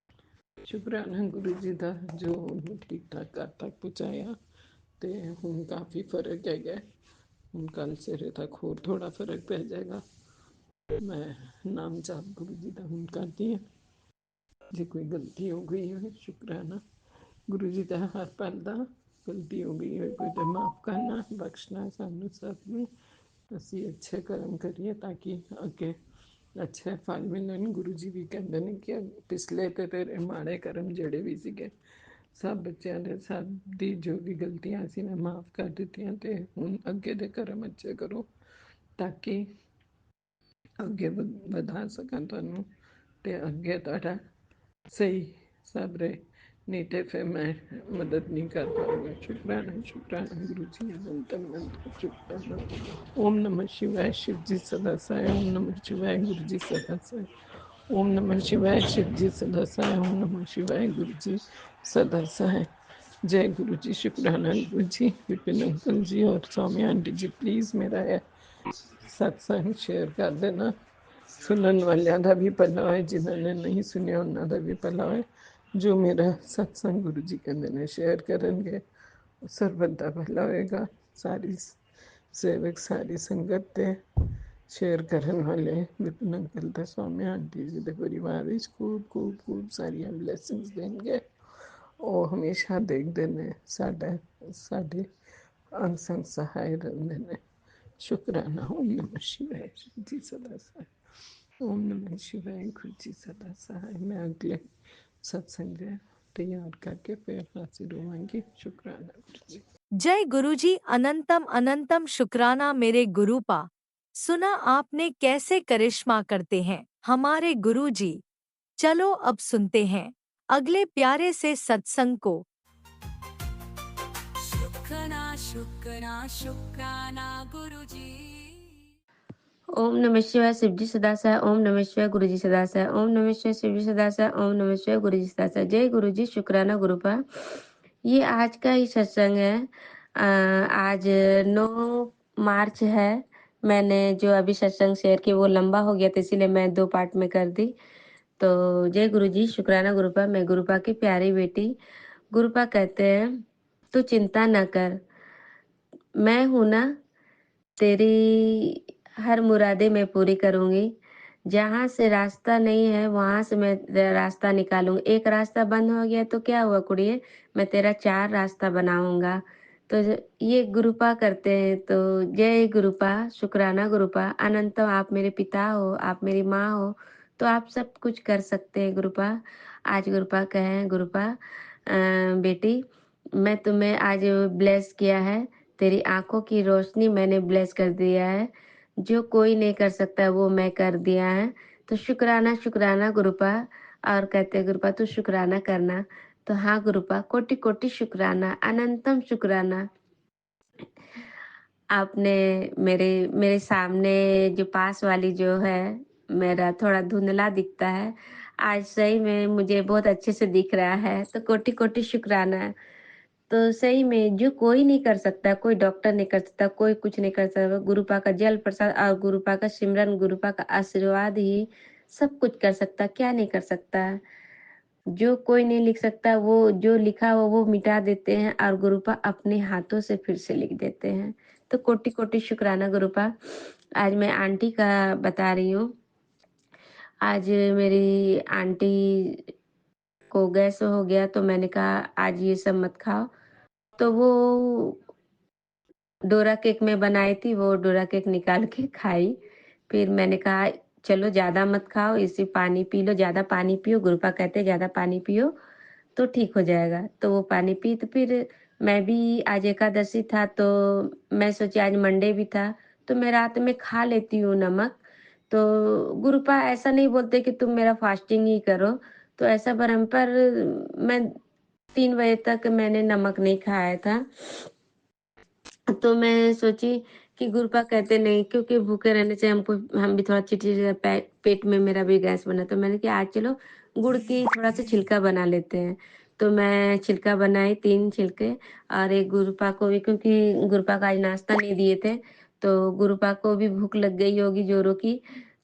[SPEAKER 9] ਸ਼ੁਕਰਾਨਾ ਗੁਰੂ ਜੀ ਦਾ ਜੋ ਉਹਨੂੰ ਠੀਕ ਠਾਕ ਘਰ ਤੱਕ ਪਹੁੰਚਾਇਆ ਤੇ ਹੁਣ ਕਾਫੀ ਫਰਕ ਹੈਗਾ ਹੁਣ ਕੱਲ ਸਵੇਰੇ ਤੱਕ ਹੋਰ ਥੋੜਾ ਫਰਕ ਪੈ ਜਾਏਗਾ ਮੈਂ ਨਾਮ ਜਾਪ ਗੁਰੂ ਜੀ ਦਾ ਹੁਣ ਕਰਦੀ ਹਾਂ ਜੇ ਕੋਈ ਗਲਤੀ ਹੋ ਗਈ ਹੋਵੇ ਸ਼ੁਕਰਾਨਾ ਗੁਰੂ ਜੀ ਦਾ ਹਰ ਪਲ ਦਾ ਗਲਤੀ ਹੋ ਗਈ ਹੋਵੇ ਕੋਈ ਤਾਂ ਮਾਫ ਕਰਨਾ ਬਖਸ਼ਣਾ ਸਾਨੂੰ ਸਭ ਨੂੰ ਅਸੀਂ ਅੱਛੇ ਕਰਮ ਕਰੀਏ ਤਾਂ ਕਿ ਅੱਗੇ ਅੱਛੇ ਫਲ ਮਿਲਣ ਗੁਰੂ ਜੀ ਵੀ ਕਹਿੰਦੇ ਨੇ ਕਿ ਪਿਛਲੇ ਤੇ ਤੇਰੇ ਮਾੜੇ ਕਰਮ ਜਿਹੜੇ ਵੀ ਸੀਗੇ ਸਭ ਬੱਚਿਆਂ ਦੇ ਸਭ ਦੀ ਜੋ ਵੀ ਗਲਤੀਆਂ ਸੀ ਮੈਂ ਮਾਫ ਕਰ ਦਿੱਤੀਆਂ ਤੇ ਹੁਣ ਅੱਗੇ ਦੇ ਕਰਮ ਅੱਛੇ ਕਰੋ ਤਾਂ ਕਿ ਅੱਗੇ ਵਧਾ ਸਕਾਂ ਤੁਹਾਨੂੰ ਤੇ ਅੱਗੇ ਤੁਹਾਡਾ ਸਹੀ सब रहे नहीं तो फिर मैं मदद नहीं कर पाऊंगा शुक्राना गुरु जी अनंतम अनंत शुक्राना ओम नमः शिवाय शिव जी सदा साय ओम नमः शिवाय गुरु जी सदा साय ओम नमः शिवाय शिव जी सदा साय ओम नमः शिवाय गुरु जी सदा साय जय गुरु जी शुक्राना गुरु जी विपिन अंकल जी और सौम्या आंटी जी प्लीज़ मेरा सत्संग शेयर कर देना सुनने वालियां दा भी भला होए जिन्होंने नहीं सुनिया उन्हों का भी भला होए जो मेरा सत्संग गुरु जी कहते हैं शेयर करेंगे सरबत का भला होएगा सारी सेवक सारी संगत ते शेयर करने वाले विपिन अंकल ते स्वामी आंटी जी के परिवार खूब खूब खूब सारिया ब्लैसिंग्स देंगे वो हमेशा देखते हैं साढ़े अंग संग सहाय रहते हैं शुक्राना ओम नमः शिवाय जी सदा साय ओम नमः शिवाय गुरु जी सदा सहाय मैं अगले सत्संग तैयार करके फिर हाजिर होंगी शुक्राना गुरु जी
[SPEAKER 5] जय गुरुजी अनंतम अनंतम शुक्राना मेरे गुरुपा सुना आपने कैसे करिश्मा करते हैं हमारे गुरुजी चलो अब सुनते हैं अगले प्यारे से सत्संग को
[SPEAKER 3] शुक्राना शुक्राना शुक्राना गुरुजी
[SPEAKER 10] ओम नमः शिवाय शिवजी सदासाय ओम नमः शिवाय गुरुजी सदासाय ओम नमः शिवाय शिवजी सदासाय ओम नमः शिवाय गुरुजी सदासाय जय गुरुजी शुक्राना गुरुपा ये आज का ही सत्संग है आज 9 मार्च है मैंने जो अभी सत्संग शेयर किया वो लंबा हो गया था इसीलिए मैं 2 पार्ट में कर दी तो जय गुरुजी शुक्राना गुरुपा मैं गुरुपा की प्यारी बेटी गुरुपा कहते हैं तू चिंता न कर मैं हूं ना तेरी हर मुरादे मैं पूरी करूंगी जहाँ से रास्ता नहीं है वहां से मैं रास्ता निकालूंगी एक रास्ता बंद हो गया तो क्या हुआ कुड़िए मैं तेरा 4 रास्ता बनाऊंगा तो ये गुरुपा करते हैं तो जय गुरुपा शुक्राना गुरुपा अनंतम आप मेरे पिता हो आप मेरी माँ हो तो आप सब कुछ कर सकते हैं गुरुपा आज गुरुपा कहें गुरुपा बेटी मैं तुम्हें आज ब्लेस किया है तेरी आंखों की रोशनी मैंने ब्लेस कर दिया है जो कोई नहीं कर सकता वो मैं कर दिया है तो शुक्राना शुक्राना गुरुपा और कहते हैं गुरुपा तू शुक्राना करना तो हाँ गुरुपा कोटि कोटि शुक्राना अनंतम शुक्राना आपने मेरे मेरे सामने जो पास वाली जो है मेरा थोड़ा धुंधला दिखता है आज सही में मुझे बहुत अच्छे से दिख रहा है तो कोटि कोटि शुक्राना तो सही में जो कोई नहीं कर सकता कोई डॉक्टर नहीं कर सकता कोई कुछ नहीं कर सकता गुरुपा का जल प्रसाद और गुरुपा का सिमरन गुरुपा का आशीर्वाद ही सब कुछ कर सकता क्या नहीं कर सकता जो कोई नहीं लिख सकता वो जो लिखा हो वो मिटा देते हैं और गुरुपा अपने हाथों से फिर से लिख देते हैं तो कोटि कोटि शुक्राना गुरुपा आज मैं आंटी का बता रही हूँ आज मेरी आंटी को गैस हो गया तो मैंने कहा आज ये सब मत खाओ तो वो डोरा केक में बनाई थी वो डोरा केक निकाल के खाई फिर मैंने कहा चलो ज्यादा मत खाओ इसी पानी पी लो ज्यादा पानी पियो गुरुपा कहते ज्यादा पानी पियो तो ठीक हो जाएगा तो वो पानी पी तो फिर मैं भी आज एकादशी था तो मैं सोची आज मंडे भी था तो मैं रात में खा लेती हूँ नमक तो गुरुपा ऐसा नहीं बोलते कि तुम मेरा फास्टिंग ही करो तो ऐसा परम्पर मैं 3 बजे तक मैंने नमक नहीं खाया था। तो मैं सोची कि गुरुपा कहते नहीं, क्योंकि भूखे रहने से हम भी थोड़ा चिड़चिड़ पेट में मेरा भी गैस बना, तो मैंने कहा आज चलो गुड़ की थोड़ा सा छिलका बना लेते हैं। तो मैं छिलका बनाई 3 छिलके, और एक गुरुपा को भी, क्योंकि गुरुपा का आज नाश्ता नहीं दिए थे, तो गुरुपा को भी भूख लग गई होगी जोरों की।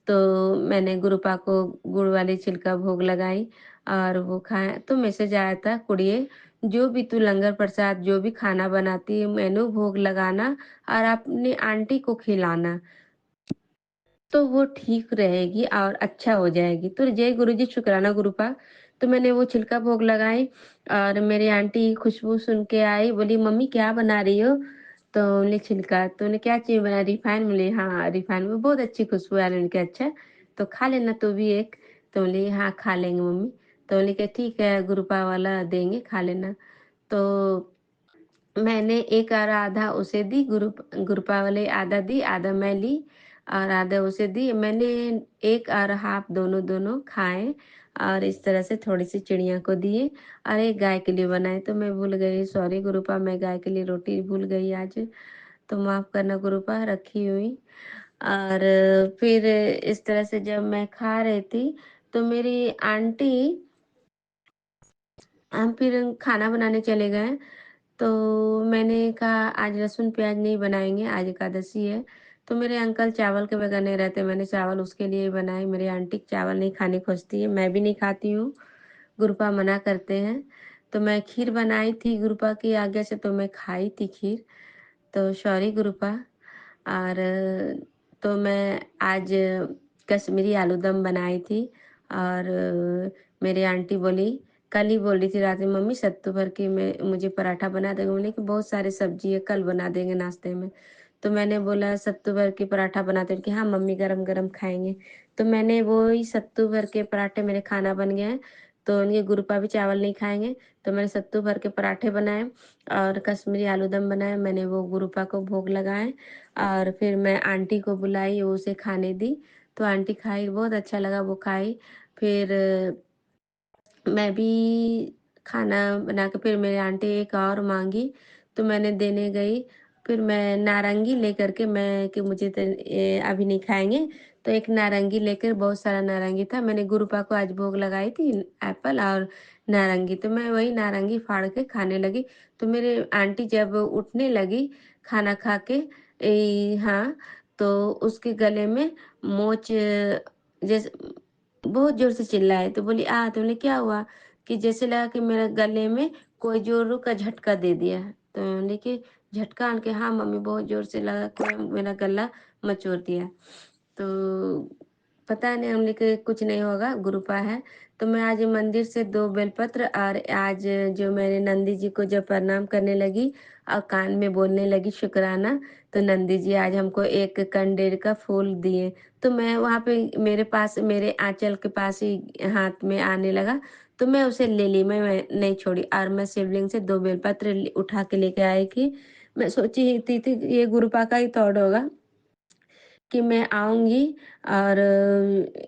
[SPEAKER 10] तो मैंने गुरुपा को गुड़ वाली छिलका भोग लगाई और वो खाया। तो मैसेज आया था, कुड़िए जो भी तू लंगर प्रसाद जो भी खाना बनाती है मेनू भोग लगाना और अपनी आंटी को खिलाना, तो वो ठीक रहेगी और अच्छा हो जाएगी। तो जय गुरु जी, शुक्राना गुरुपा। तो मैंने वो छिलका भोग लगाई और मेरी आंटी खुशबू सुन के आई, बोली मम्मी क्या बना रही हो? तो बोले छिलका। तो उन्हें क्या चीज बना, रिफाइन? बोले हाँ रिफाइन में बहुत अच्छी खुशबू आ रही है। उनके अच्छा तो खा लेना तू भी एक। तो बोली हाँ खा लेंगे मम्मी। तो बोले कि ठीक है गुरुपा वाला देंगे, खा लेना। तो मैंने एक और आधा उसे दी, गुरुपा वाले आधा दी, आधा मैं ली और आधा उसे दी। मैंने एक और हाफ दोनों दोनों खाए और इस तरह से थोड़ी सी चिड़िया को दिए और एक गाय के लिए बनाए। तो मैं भूल गई, सॉरी गुरुपा, मैं गाय के लिए रोटी भूल गई आज, तो माफ करना गुरुपा, रखी हुई। और फिर इस तरह से जब मैं खा रही थी तो मेरी आंटी, हम फिर खाना बनाने चले गए। तो मैंने कहा आज लहसुन प्याज नहीं बनाएंगे, आज एकादशी है। तो मेरे अंकल चावल के बगैर नहीं रहते, मैंने चावल उसके लिए बनाए। मेरी आंटी चावल नहीं खाने खोजती है, मैं भी नहीं खाती हूँ, गुरुपा मना करते हैं। तो मैं खीर बनाई थी गुरुपा की आज्ञा से, तो मैं खाई थी खीर। तो सॉरी गुरुपा। और तो मैं आज कश्मीरी आलू दम बनाई थी और मेरी आंटी बोली, कल ही बोल रही थी रात में, मम्मी सत्तू भर के मैं मुझे पराठा बना देंगे। बोले कि बहुत सारे सब्जी है, कल बना देंगे नाश्ते में। तो मैंने बोला सत्तू भर के पराठा बनाते हैं कि हाँ मम्मी गरम गरम खाएंगे। तो मैंने वो ही सत्तू भर के पराठे, मेरे खाना बन गया है। तो उनके गुरुपा भी चावल नहीं खाएंगे, तो मैंने सत्तू भर के पराठे बनाए और कश्मीरी आलू दम बनाए। मैंने वो गुरुपा को भोग लगाए और फिर मैं आंटी को बुलाई, वो उसे खाने दी। तो आंटी खाई, बहुत अच्छा लगा, वो खाई। फिर मैं भी खाना बना के, फिर मेरी आंटी एक और मांगी तो मैंने देने गई। फिर मैं नारंगी लेकर के, मैं कि मुझे तो अभी नहीं खाएंगे, तो एक नारंगी लेकर, बहुत सारा नारंगी था, मैंने गुरुपा को आज भोग लगाई थी, एप्पल और नारंगी। तो मैं वही नारंगी फाड़ के खाने लगी। तो मेरे आंटी जब उठने लगी खाना खा के, हाँ, तो उसके गले में मोच जैसे बहुत जोर से चिल्लाए। तो बोली तो बोले क्या हुआ? कि जैसे लगा कि मेरे गले में कोई जोरों का झटका दे दिया है। तो बोले कि झटका आन के, हाँ मम्मी बहुत जोर से लगा कि मेरा गला मचोड़ दिया। तो पता नहीं, हमने कि कुछ नहीं होगा, गुरुपा है। तो मैं आज मंदिर से 2 बेलपत्र और आज जो मेरे नंदी जी को जब प्रणाम करने लगी और कान में बोलने लगी शुक्राना, तो नंदी जी आज हमको एक कंडेर का फूल दिए। तो मैं वहाँ पे मेरे पास, मेरे आंचल के पास ही हाथ में आने लगा, तो मैं उसे ले ली, मैं नहीं छोड़ी। और मैं शिवलिंग से 2 बेलपत्र उठा के लेके आई कि मैं सोची ही थी ये गुरुपा का ही थॉट होगा कि मैं आऊंगी और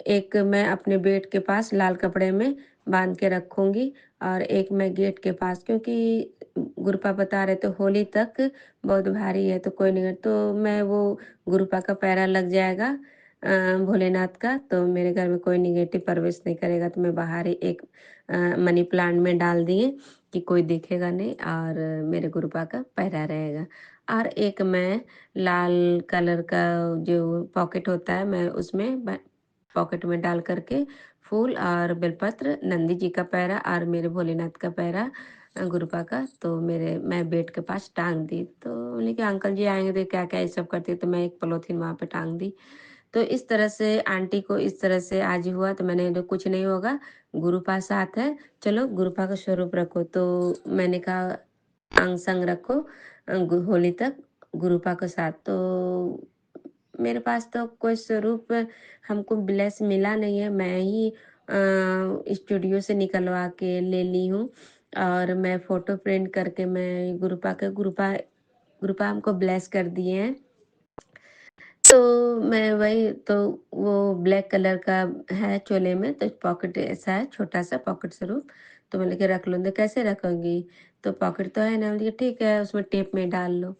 [SPEAKER 10] एक मैं अपने बेड के पास लाल कपड़े में बांध के रखूंगी और एक मैं गेट के पास, क्योंकि गुरुपा बता रहे तो होली तक बहुत भारी है, तो कोई नहीं। तो मैं वो गुरुपा का पैरा लग जाएगा भोलेनाथ का, तो मेरे घर में कोई निगेटिव प्रवेश नहीं करेगा। तो मैं बाहर ही एक मनी प्लांट में डाल दिए कि कोई देखेगा नहीं और मेरे गुरुपा का पैरा रहेगा। और एक मैं लाल कलर का जो पॉकेट होता है, मैं उसमें पॉकेट में डाल करके फूल और बेलपत्र, नंदी जी का पैरा और मेरे भोलेनाथ का पैरा गुरुपा का, तो मेरे मैं बेड के पास टांग दी। तो बोले कि अंकल जी आएंगे तो क्या क्या ये सब करती, तो मैं एक पॉलीथीन वहाँ पे टांग दी। तो इस तरह से आंटी को इस तरह से आज हुआ। तो मैंने तो कुछ नहीं होगा, गुरुपा साथ है, चलो गुरुपा का स्वरूप रखो। तो मैंने कहा अंग संग रखो होली तक गुरुपा के साथ। तो मेरे पास तो कोई स्वरूप हमको ब्लेस मिला नहीं है, मैं ही स्टूडियो से निकलवा के ले ली हूँ और मैं फोटो प्रिंट करके मैं गुरुपा हमको ब्लेस कर दिए हैं। तो मैं वही, तो वो ब्लैक कलर का है चोले में, तो पॉकेट ऐसा है, छोटा सा पॉकेट स्वरूप। तो मैंने कहा रख लो। तो कैसे रखूँगी? तो पॉकेट तो है ना। मैंने कहा ठीक है, उसमें टेप में डाल लो।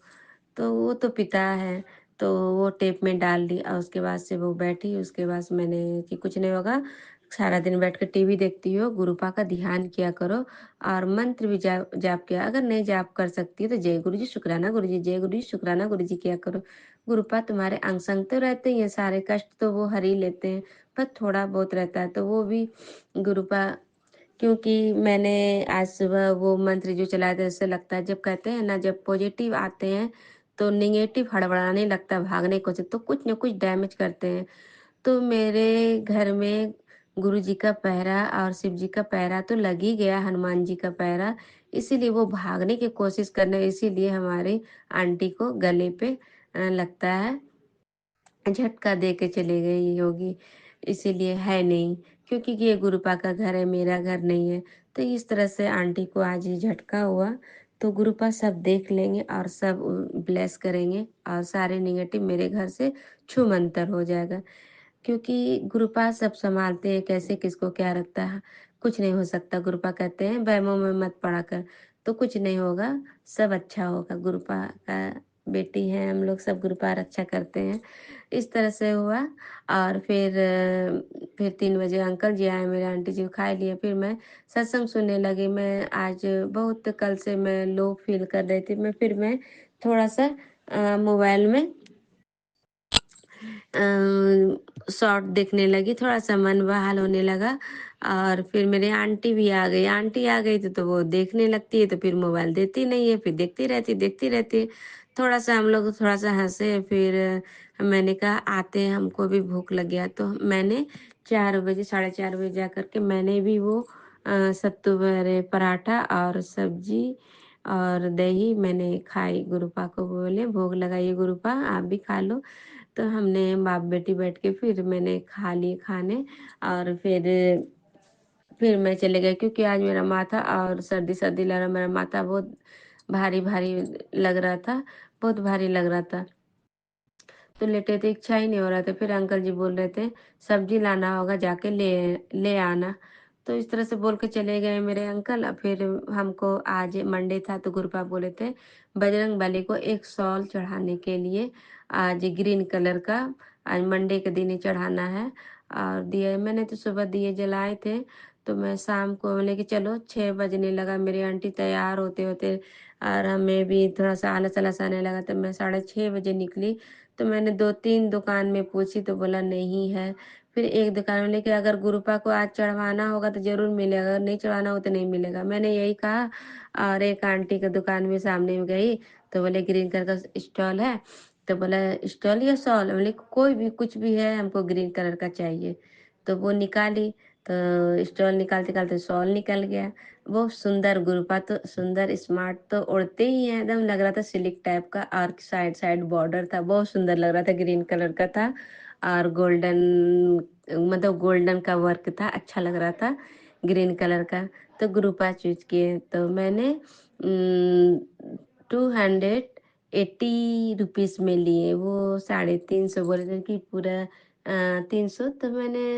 [SPEAKER 10] तो वो तो पिता है, तो वो टेप में डाल दी और उसके बाद से वो बैठी। उसके बाद से मैंने कि कुछ नहीं होगा, सारा दिन बैठ कर टीवी देखती हो, गुरुपा का ध्यान किया करो और मंत्र भी जाप जाप किया। अगर नहीं जाप कर सकती हो तो जय गुरु जी शुक्राना गुरु जी, जय गुरु जी शुक्राना गुरु जी किया करो। गुरुपा तुम्हारे अंग संग तो रहते ही हैं, सारे कष्ट तो वो हर ही लेते हैं, पर थोड़ा बहुत रहता है तो वो भी गुरुपा। क्योंकि मैंने आज सुबह वो मंत्र जो चलाया था, इससे लगता है जब कहते हैं ना, जब पॉजिटिव आते हैं तो निगेटिव हड़बड़ाने लगता है, भागने को तो कुछ न कुछ डैमेज करते हैं। तो मेरे घर में गुरु जी का पहरा और शिव जी का पहरा तो लग ही गया, हनुमान जी का पहरा, इसीलिए वो भागने की कोशिश करने, इसीलिए हमारी आंटी को गले पे लगता है झटका दे के चले गई होगी, इसीलिए है नहीं, क्योंकि ये गुरुपा का घर है, मेरा घर नहीं है। तो इस तरह से आंटी को आज ही झटका हुआ, तो गुरुपा सब देख लेंगे और सब ब्लेस करेंगे और सारे निगेटिव मेरे घर से छूमंतर हो जाएगा। क्योंकि गुरुपा सब संभालते हैं, कैसे किसको क्या रखता है, कुछ नहीं हो सकता। गुरुपा कहते हैं वहमों में मत पड़ा कर, तो कुछ नहीं होगा, सब अच्छा होगा। गुरुपा का बेटी है हम लोग, सब गुरुपा रक्षा करते हैं। इस तरह से हुआ। और फिर 3 बजे अंकल जी आए, मेरे आंटी जी को खा लिया। फिर मैं सत्संग सुनने लगी। मैं आज बहुत कल से मैं लो फील कर रही थी। फिर मैं थोड़ा सा मोबाइल में शॉर्ट देखने लगी, थोड़ा सा मन बहाल होने लगा। और फिर मेरे आंटी भी आ गई। आंटी आ गई तो वो देखने लगती है, तो फिर मोबाइल देती नहीं है, फिर देखती रहती है। थोड़ा सा हम लोग थोड़ा सा हंसे। फिर मैंने कहा आते हैं, हमको भी भूख लग गया। तो मैंने 4 बजे 4:30 बजे जा करके मैंने भी वो सत्तू बड़े पराठा और सब्जी और दही मैंने खाई। गुरुपा को बोले भोग लगाइए गुरुपा, आप भी खा लो। तो हमने बाप बेटी बैठ के फिर मैंने खा लिए खाने। और फिर मैं चले गए, क्योंकि आज मेरा माथा और सर्दी सर्दी लग रहा, मेरा माथा बहुत भारी भारी लग रहा था, बहुत भारी लग रहा था। तो लेटे थे, इच्छा ही नहीं हो रहा था। फिर अंकल जी बोल रहे थे सब्जी लाना होगा, जाके ले ले आना। तो इस तरह से बोल के चले गए मेरे अंकल। फिर हमको आज मंडे था, तो गुरुपा बोले थे बजरंग बली को एक शॉल चढ़ाने के लिए, आज ग्रीन कलर का, आज मंडे के दिन ही चढ़ाना है। और दिए मैंने तो सुबह दिए जलाए थे। तो मैं शाम को बोले कि चलो 6 बजने लगा, मेरी आंटी तैयार होते होते और हमें भी थोड़ा सा आलस आलस आने लगा। तो मैं 6:30 बजे निकली। तो मैंने 2-3 दुकान में पूछी तो बोला नहीं है। फिर एक दुकान में, लेकिन अगर गुरुपा को आज चढ़वाना होगा तो जरूर मिलेगा, अगर नहीं चढ़वाना हो तो नहीं मिलेगा, मैंने यही कहा। और एक आंटी के दुकान में सामने में गई, तो बोले ग्रीन कलर का स्टॉल है। तो बोला स्टॉल या शॉल? बोले कोई भी कुछ भी है, हमको ग्रीन कलर का चाहिए। तो वो निकाली, तो स्टॉल निकालते निकालते शॉल निकल गया। वो सुंदर, गुरुपा तो सुंदर स्मार्ट तो उड़ते ही है, एकदम लग रहा था सिल्क टाइप का। और साइड साइड बॉर्डर था, बहुत सुंदर लग रहा था, ग्रीन कलर का था। और गोल्डन, मतलब गोल्डन का वर्क था, अच्छा लग रहा था ग्रीन कलर का। तो गुरुपा चूज किए। तो मैंने 280 रुपीज़ में लिए। वो 350 बोले थे कि पूरा 300। तो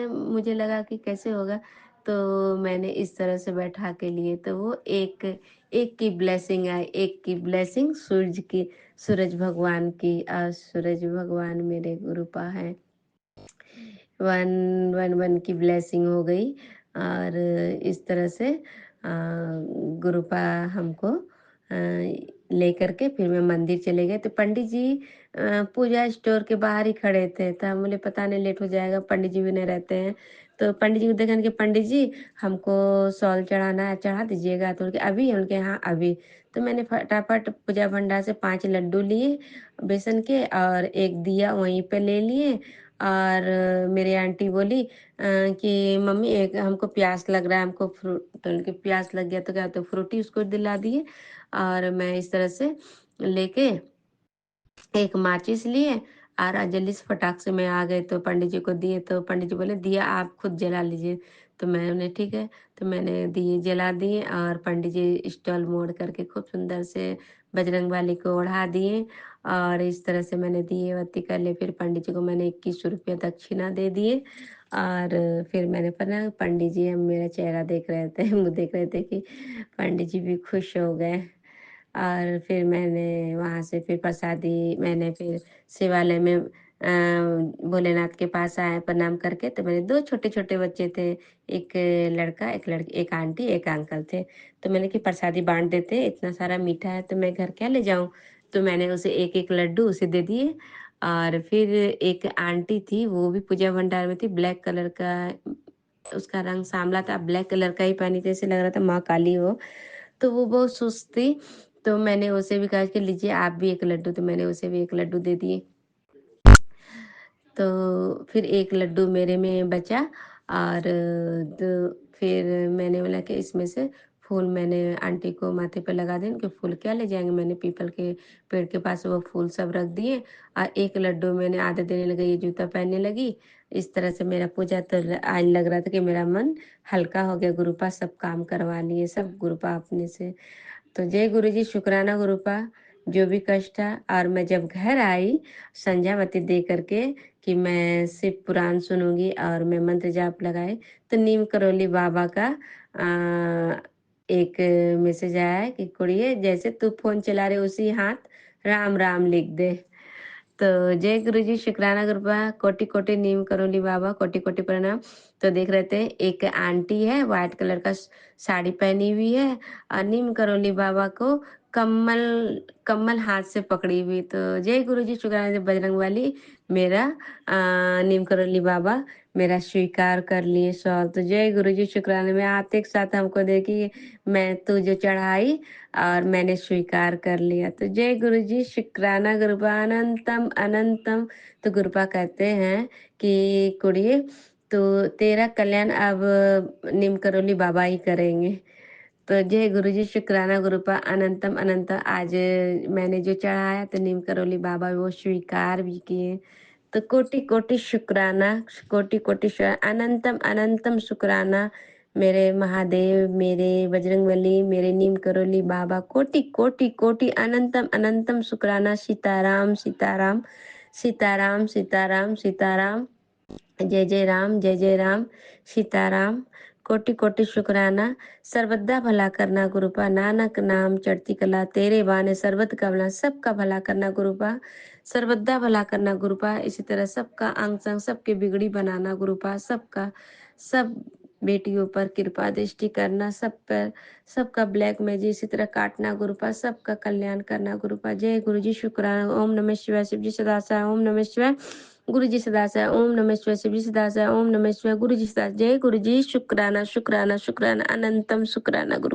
[SPEAKER 10] मुझे लगा कि कैसे होगा, तो मैंने इस तरह से बैठा के लिए। तो वो एक एक की ब्लेसिंग आई, एक की ब्लेसिंग सूरज भगवान की। और सूरज भगवान मेरे गुरुपा है। 111 की ब्लेसिंग हो गई। और इस तरह से गुरुपा हमको लेकर के फिर मैं मंदिर चले गए। तो पंडित जी पूजा स्टोर के बाहर ही खड़े थे। तो मुझे पता नहीं लेट हो जाएगा, पंडित जी भी नहीं रहते हैं। तो पंडित जी को देखा कि पंडित जी हमको शॉल चढ़ाना है, चढ़ा दीजिएगा। तो उनके अभी, उनके हाँ अभी। तो मैंने फटाफट पूजा भंडार से 5 लड्डू लिए बेसन के और एक दिया वहीं पे ले लिए। और मेरी आंटी बोली कि मम्मी एक हमको प्यास लग रहा है, हमको फ्रूट। तो उनके प्यास लग गया तो क्या, तो फ्रूटी उसको दिला दिए। और मैं इस तरह से लेके एक माचिस लिए और जल्दी से फटाक से मैं आ गए। तो पंडित जी को दिए, तो पंडित जी बोले दिया आप खुद जला लीजिए। तो मैंने ठीक है, तो मैंने दिए जला दिए। और पंडित जी स्टॉल मोड़ करके खूब सुंदर से बजरंग वाली को ओढ़ा दिए। और इस तरह से मैंने दिए बत्ती कर लिए। फिर पंडित जी को मैंने 21 रुपया दक्षिणा दे दिए। और फिर मैंने पढ़ा, पंडित जी हम मेरा चेहरा देख रहे थे, मुँह देख रहे थे कि पंडित जी भी खुश हो गए। और फिर मैंने वहाँ से फिर प्रसादी मैंने फिर शिवालय में भोलेनाथ के पास आए प्रणाम करके। तो मेरे 2 छोटे-छोटे बच्चे थे, एक लड़का, एक लड़की, एक आंटी, एक अंकल थे। तो मैंने कि प्रसादी बाँट देते, इतना सारा मीठा है तो मैं घर क्या ले जाऊँ? तो मैंने उसे एक-एक लड्डू उसे दे दिए। और फिर एक आंटी थी, वो भी पूजा भंडार में थी, ब्लैक कलर का उसका रंग सांवला था, ब्लैक कलर का ही पहनी थी, ऐसे लग रहा था माँ काली हो। तो वो बहुत सुस्त थी, तो मैंने उसे भी कहा कि लीजिए आप भी 1 लड्डू, तो मैंने उसे भी 1 लड्डू दे दिए। तो फिर 1 लड्डू मेरे में बचा। और तो फिर मैंने बोला कि इसमें से फूल मैंने आंटी को माथे पे लगा दें कि फूल क्या ले जाएँगे। मैंने पीपल के पेड़ के पास वो फूल सब रख दिए और 1 लड्डू मैंने आधे देने लगी, ये जूता पहनने लगी। इस तरह से मेरा पूजा तो आज लग रहा था कि मेरा मन हल्का हो गया, गुरुपा सब काम करवा लिए, सब गुरुपा अपने से। तो जय गुरुजी, शुक्राना गुरुपा, जो भी कष्ट था। और मैं जब घर आई संध्या बत्ती दे करके कि मैं शिव पुराण सुनूंगी और मैं मंत्र जाप लगाए, तो नीम करोली बाबा का एक मैसेज आया है कि कुड़िए जैसे तू फोन चला रहे उसी हाथ राम राम लिख दे। तो जय गुरुजी, शुक्राना गुरुपा, कोटि कोटि नीम करोली बाबा, कोटि कोटि प्रणाम। तो देख रहे थे एक आंटी है व्हाइट कलर का साड़ी पहनी हुई है और नीम करोली बाबा को कम्मल कम्मल हाथ से पकड़ी हुई। तो जय गुरुजी, शुक्राना बजरंग वाली, मेरा नीम करोली बाबा मेरा स्वीकार कर लिए सवाल। तो जय गुरुजी, शुक्राना में आते एक साथ हमको देखी मैं तू जो चढ़ाई और मैंने स्वीकार कर लिया। तो जय गुरुजी, शुक्राना गुरुपा, अनंतम अनंतम। तो गुरुपा कहते हैं कि कुड़िए तो तेरा कल्याण अब नीम करोली बाबा ही करेंगे। तो जय गुरुजी, शुक्राना गुरुपा, अनंतम अनंतम। आज मैंने जो चढ़ाया तो नीम करोली बाबा वो स्वीकार भी किए। तो कोटि कोटि शुक्राना, कोटि कोटि अनंतम अनंतम शुक्राना मेरे महादेव, मेरे बजरंगबली, मेरे नीम करोली बाबा, कोटि कोटि कोटि अनंतम अनंतम शुक्राना। सीताराम सीताराम सीताराम सीताराम सीताराम, जय जय राम, जय जय राम, सीताराम, कोटि कोटि शुक्राना। सर्वदा भला करना गुरुपा, नानक नाम चढ़ती कला, तेरे बाने सर्वत का भला, सबका भला करना गुरुपा, सर्वदा भला करना गुरुपा। इसी तरह सबका अंग संग सबके बिगड़ी बनाना गुरुपा, सबका सब बेटियों पर कृपा दृष्टि करना, सब पर सबका ब्लैक मैजिक इसी तरह काटना गुरुपा, सबका कल्याण करना गुरुपा। जय गुरुजी, शुक्राना। ओम नमः शिवाय, शिवजी सदा सहाय, ओम नमः शिवाय, गुरुजी सदा सहाय, ओम नमः शिवाय, शिवजी सदा सहाय, ओम नमः शिवाय, गुरुजी सदा। जय गुरुजी, शुक्राना शुक्राना शुक्राना, अनंतम शुक्राना गुरु।